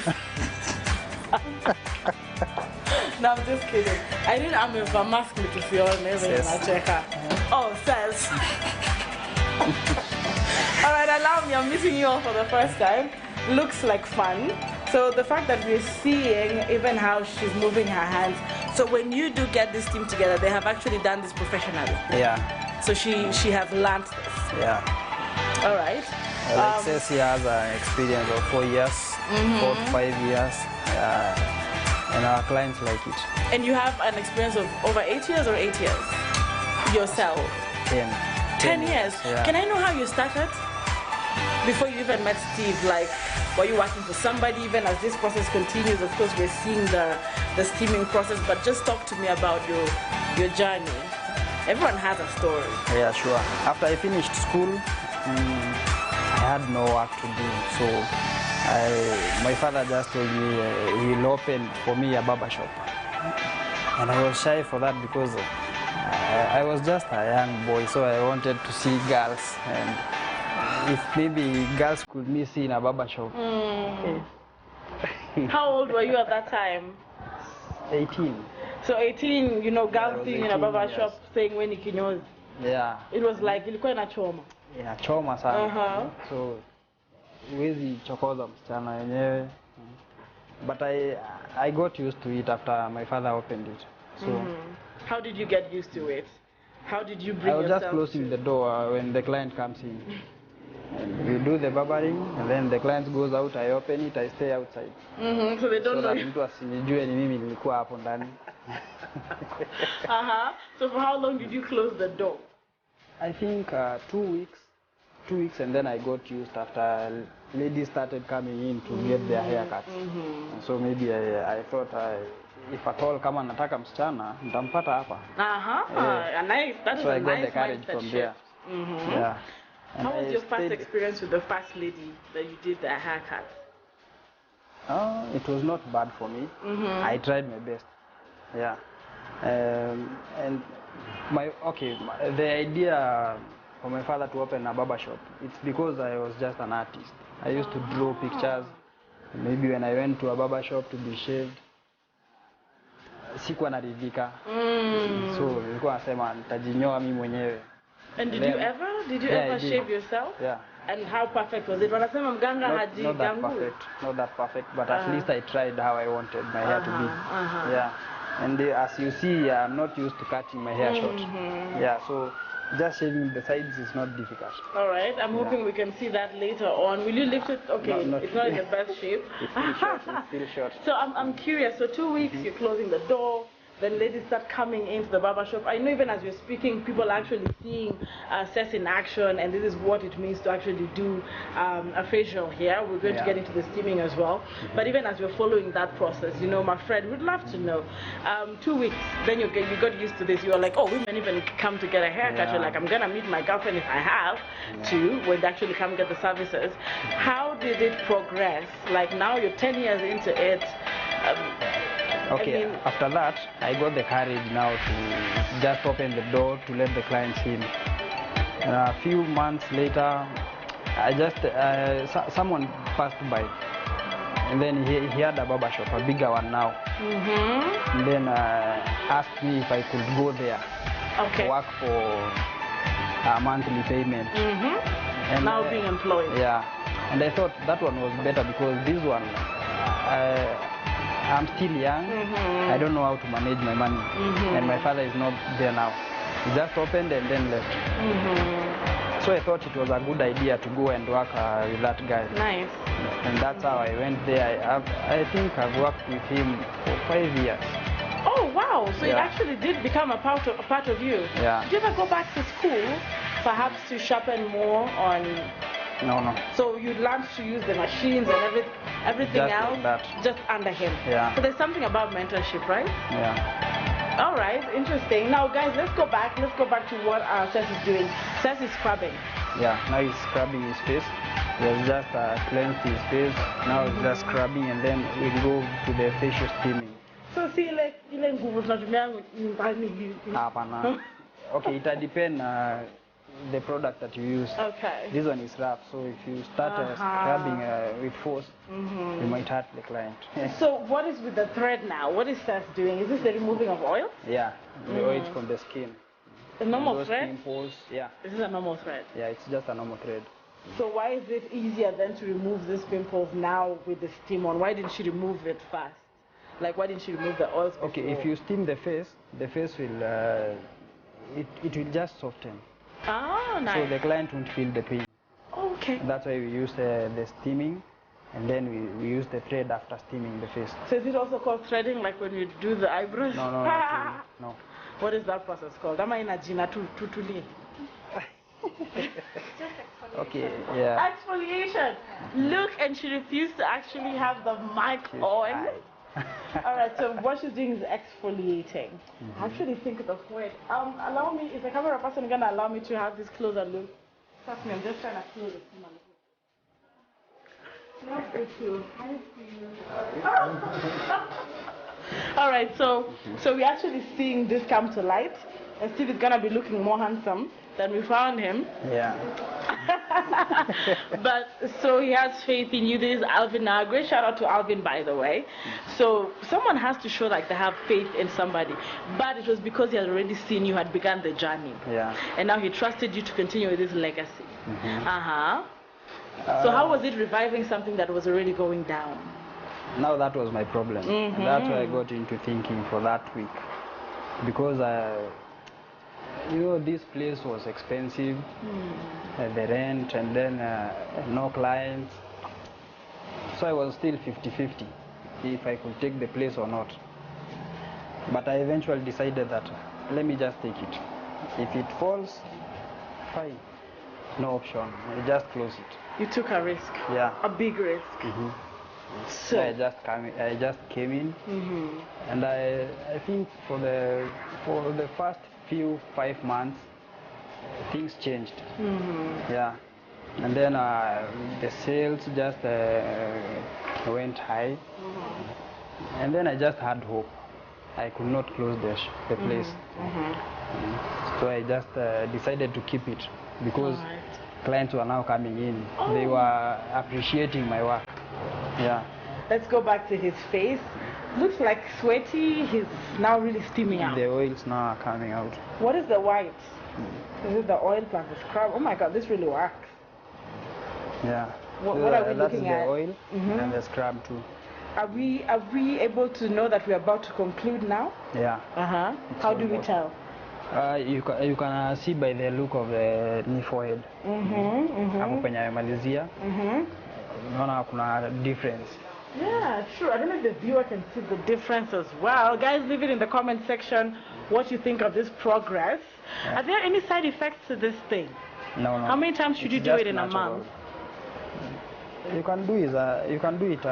Speaker 6: No, I'm just kidding. I didn't mask me to see all checker. Oh, says. All right, allow me. I'm meeting you all for the first time. Looks like fun. So the fact that we're seeing even how she's moving her hands. So when you do get this team together, they have actually done this professionally.
Speaker 7: Yeah.
Speaker 6: So she has learned this.
Speaker 7: Yeah.
Speaker 6: All right.
Speaker 7: Like says he has an experience of 4 years, 4 to 5 years. And our clients like it.
Speaker 6: And you have an experience of over 8 years or 8 years? Yourself? 10 years?
Speaker 7: Yeah.
Speaker 6: Can I know how you started? Before you even met Steve, like, were you working for somebody? Even as this process continues, of course, we're seeing the steaming process, but just talk to me about your journey. Everyone has a story.
Speaker 7: Yeah, sure. After I finished school, I had no work to do, so my father just told me he will open for me a barber shop. And I was shy for that because I was just a young boy, so I wanted to see girls. And if maybe girls could meet in a barber shop.
Speaker 6: How old were you at that time?
Speaker 7: 18.
Speaker 6: So 18, you know, girls being in a barber shop saying when kinyozi.
Speaker 7: Yeah.
Speaker 6: It was like ilikuwa ina choma.
Speaker 7: Yeah, choma sana. So huwezi chokoza msichana wenyewe. But I got used to it after my father opened it. So
Speaker 6: how did you get used to it? How did you bring yourself?
Speaker 7: I was just closing the door when the client comes in. And we do the barbering, and then the client goes out, I open it, I stay outside.
Speaker 6: So they don't know you.
Speaker 7: Mtu asinijue ni mimi nilikuwa hapo ndani.
Speaker 6: So for how long did you close the door?
Speaker 7: I think 2 weeks. 2 weeks, and then I got used after ladies started coming in to get their haircuts. So maybe I thought if at all kama nataka msichana nitampata hapa.
Speaker 6: So
Speaker 7: I got the courage from there. Yeah.
Speaker 6: How was your first experience with the first lady that you did the haircut?
Speaker 7: It was not bad for me. I tried my best. Yeah. And the idea for my father to open a barber shop, it's because I was just an artist. I used to draw pictures. Maybe when I went to a barber shop to be shaved, sikuwa naridhika. So nilikuwa nasema nitajinyoa mimi mwenyewe.
Speaker 6: And did you ever shave yourself?
Speaker 7: Yeah.
Speaker 6: And how perfect was it? Wanasema mganga hajigangui.
Speaker 7: Not that perfect, but at least I tried how I wanted my hair to be. Yeah. And as you see, I'm not used to cutting my hair short. Yeah, so just shaving the sides is not difficult.
Speaker 6: All right, I'm hoping we can see that later on. Will you lift it? Okay,
Speaker 7: no,
Speaker 6: it's not in the best shape.
Speaker 7: It's still short.
Speaker 6: So I'm curious. So 2 weeks, you're closing the door. Then ladies start coming into the barber shop. I know even as we're speaking, people are actually seeing Cess in action, and this is what it means to actually do a facial here. We're going to get into the steaming as well. But even as we're following that process, you know, my friend, we'd love to know. 2 weeks, then you got used to this. You were like, oh, women even come to get a haircut. You're like, I'm going to meet my girlfriend if I have to, when they actually come get the services. How did it progress? Like now you're 10 years into it.
Speaker 7: Okay, after that, I got the courage now to just open the door to let the clients in. A few months later, someone passed by, and then he had a barber shop, a bigger one now. And then asked me if I could go there, work for a monthly payment.
Speaker 6: And now being employed.
Speaker 7: Yeah, and I thought that one was better because this one, I'm still young. I don't know how to manage my money. And my father is not there now. He just opened and then left. So I thought it was a good idea to go and work with that guy.
Speaker 6: Nice.
Speaker 7: And that's how I went there. I think I've worked with him for 5 years.
Speaker 6: Oh, wow. So it actually did become a part of you.
Speaker 7: Yeah.
Speaker 6: Did you ever go back to school, perhaps to sharpen more on...
Speaker 7: No.
Speaker 6: So you learned to use the machines and everything
Speaker 7: Just
Speaker 6: else
Speaker 7: like that.
Speaker 6: just under him.
Speaker 7: Yeah.
Speaker 6: So there's something about mentorship, right?
Speaker 7: Yeah.
Speaker 6: All right, interesting. Now, guys, let's go back to what Seth is doing. Seth is scrubbing.
Speaker 7: Yeah, now he's scrubbing his face. He has just cleansed his face. Now he's just scrubbing, and then we'll go to the facial steaming.
Speaker 6: So see, like,
Speaker 7: Hapana. Okay, it depends the product that you use.
Speaker 6: Okay.
Speaker 7: This one is rough, so if you start scrubbing with force, you might hurt the client.
Speaker 6: So what is with the thread now? What is Seth doing? Is this the removing of oil?
Speaker 7: Yeah, the oil from the skin.
Speaker 6: A normal
Speaker 7: those
Speaker 6: thread?
Speaker 7: Pimples, yeah.
Speaker 6: This is a normal thread?
Speaker 7: Yeah, it's just a normal thread.
Speaker 6: So why is it easier then to remove these pimples now with the steam on? Why didn't she remove it fast? Like, why didn't she remove the oils before?
Speaker 7: Okay, if you steam the face will, it will just soften.
Speaker 6: Oh, nice.
Speaker 7: So the client won't feel the pain.
Speaker 6: Okay.
Speaker 7: That's why we use the steaming, and then we use the thread after steaming the face.
Speaker 6: So is it also called threading, like when you do the eyebrows?
Speaker 7: No, not really. No.
Speaker 6: What is that process called? Am I in a gina tutuli?
Speaker 7: Okay, yeah.
Speaker 6: Exfoliation. Look, and she refused to actually have the mic on. All right, so what she's doing is exfoliating. I actually think of the word. Allow me, is the camera person going to allow me to have this closer look? Trust me, I'm just trying to close the camera. All right, so we're actually seeing this come to light, and Steve is gonna be looking more handsome than we found him.
Speaker 7: Yeah.
Speaker 6: But so he has faith in you. This is Alvin. Great shout out to Alvin, by the way. So someone has to show like they have faith in somebody, but it was because he had already seen you had begun the journey.
Speaker 7: Yeah.
Speaker 6: And now he trusted you to continue with his legacy. So how was it reviving something that was already going down?
Speaker 7: Now that was my problem. And that's why I got into thinking for that week. Because, you know, this place was expensive, the rent, and then no clients. So I was still 50-50 if I could take the place or not. But I eventually decided that let me just take it. If it falls, fine. No option. I just close it.
Speaker 6: You took a risk.
Speaker 7: Yeah.
Speaker 6: A big risk.
Speaker 7: So I just came in, and I think for the first 5 months, things changed. Yeah, and then the sales just went high, and then I just had hope. I could not close the place, so I just decided to keep it because clients were now coming in. They were appreciating my work. Yeah.
Speaker 6: Let's go back to his face. Looks like sweaty. He's now really steaming out.
Speaker 7: The oils now are coming out.
Speaker 6: What is the white? Is it the oil plus the scrub? Oh my God, this really works.
Speaker 7: Yeah.
Speaker 6: What are we looking at?
Speaker 7: That's the oil and the scrub too.
Speaker 6: Are we able to know that we're about to conclude now?
Speaker 7: Yeah.
Speaker 6: How do we tell?
Speaker 7: You can see by the look of the knee forehead. Hapo penye amemalizia. Unaona kuna difference.
Speaker 6: Yeah, sure. I don't know if the viewer can see the difference as well. Guys, leave it in the comment section what you think of this progress. Are there any side effects to this thing?
Speaker 7: No.
Speaker 6: How many times should you do it in a month?
Speaker 7: You can do it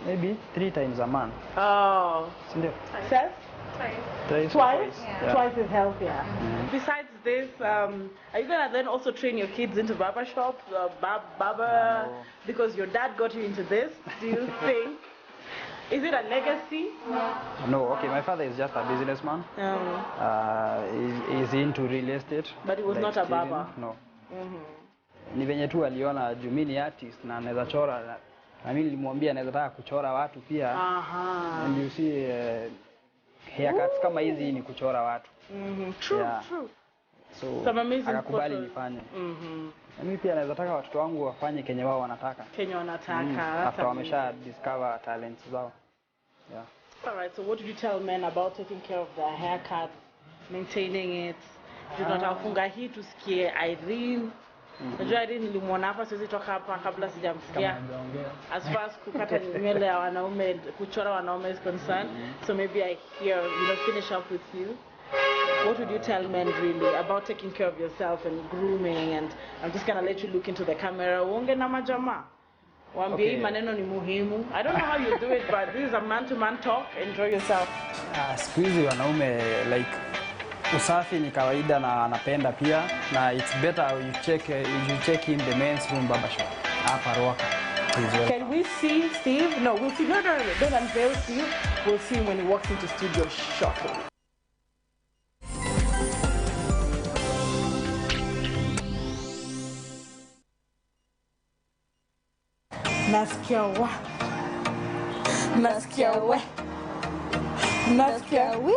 Speaker 7: maybe 3 times a month.
Speaker 6: Oh. Seth? Twice?
Speaker 7: Yeah.
Speaker 6: Twice is healthier. Besides this, are you going to then also train your kids into barber shop, barber, because your dad got you into this? Do you think? Is it a legacy?
Speaker 7: No, okay, my father is just a businessman. He's into real estate.
Speaker 6: But he was not a barber?
Speaker 7: No. Ni venye tu aliona juu mimi ni artist na anaweza chora, na mimi nilimwambia anaweza taka kuchora watu pia. And you see haircuts kama hizi ni kuchora watu.
Speaker 6: True.
Speaker 7: So akakubali nifanye. Na mimi pia naweza taka watoto wangu wafanye kenye wao wanataka.
Speaker 6: Kenye wanataka.
Speaker 7: After wamesha discover talents zao.
Speaker 9: Yeah.
Speaker 6: All right, so what would you tell men about taking care of their haircut, maintaining it? Tunatafunga hii tusikie Irene. Najua Irene nilimwona hapa siwezi toka hapa kabla sijamsikia. As far as kukata nywele ya wanaume, kuchora wanaume is concerned. So maybe I hear, finish up with you. What would you tell men really about taking care of yourself and grooming? And I'm just going to let you look into the camera. Uonge na majama. Wambie maneno ni muhimu. I don't know how you do it, but this is a man-to-man talk. Enjoy yourself.
Speaker 9: Siku hizi wanaume like usafi ni kawaida na anapenda pia, na it's better you check in the men's room barbershop hapa Ruaka.
Speaker 6: Can we see Steve? No, we'll see. Don't unveil Steve. We'll see him when he walks into studio shortly. Nasikia wa. Nasikia we. Nasikia we.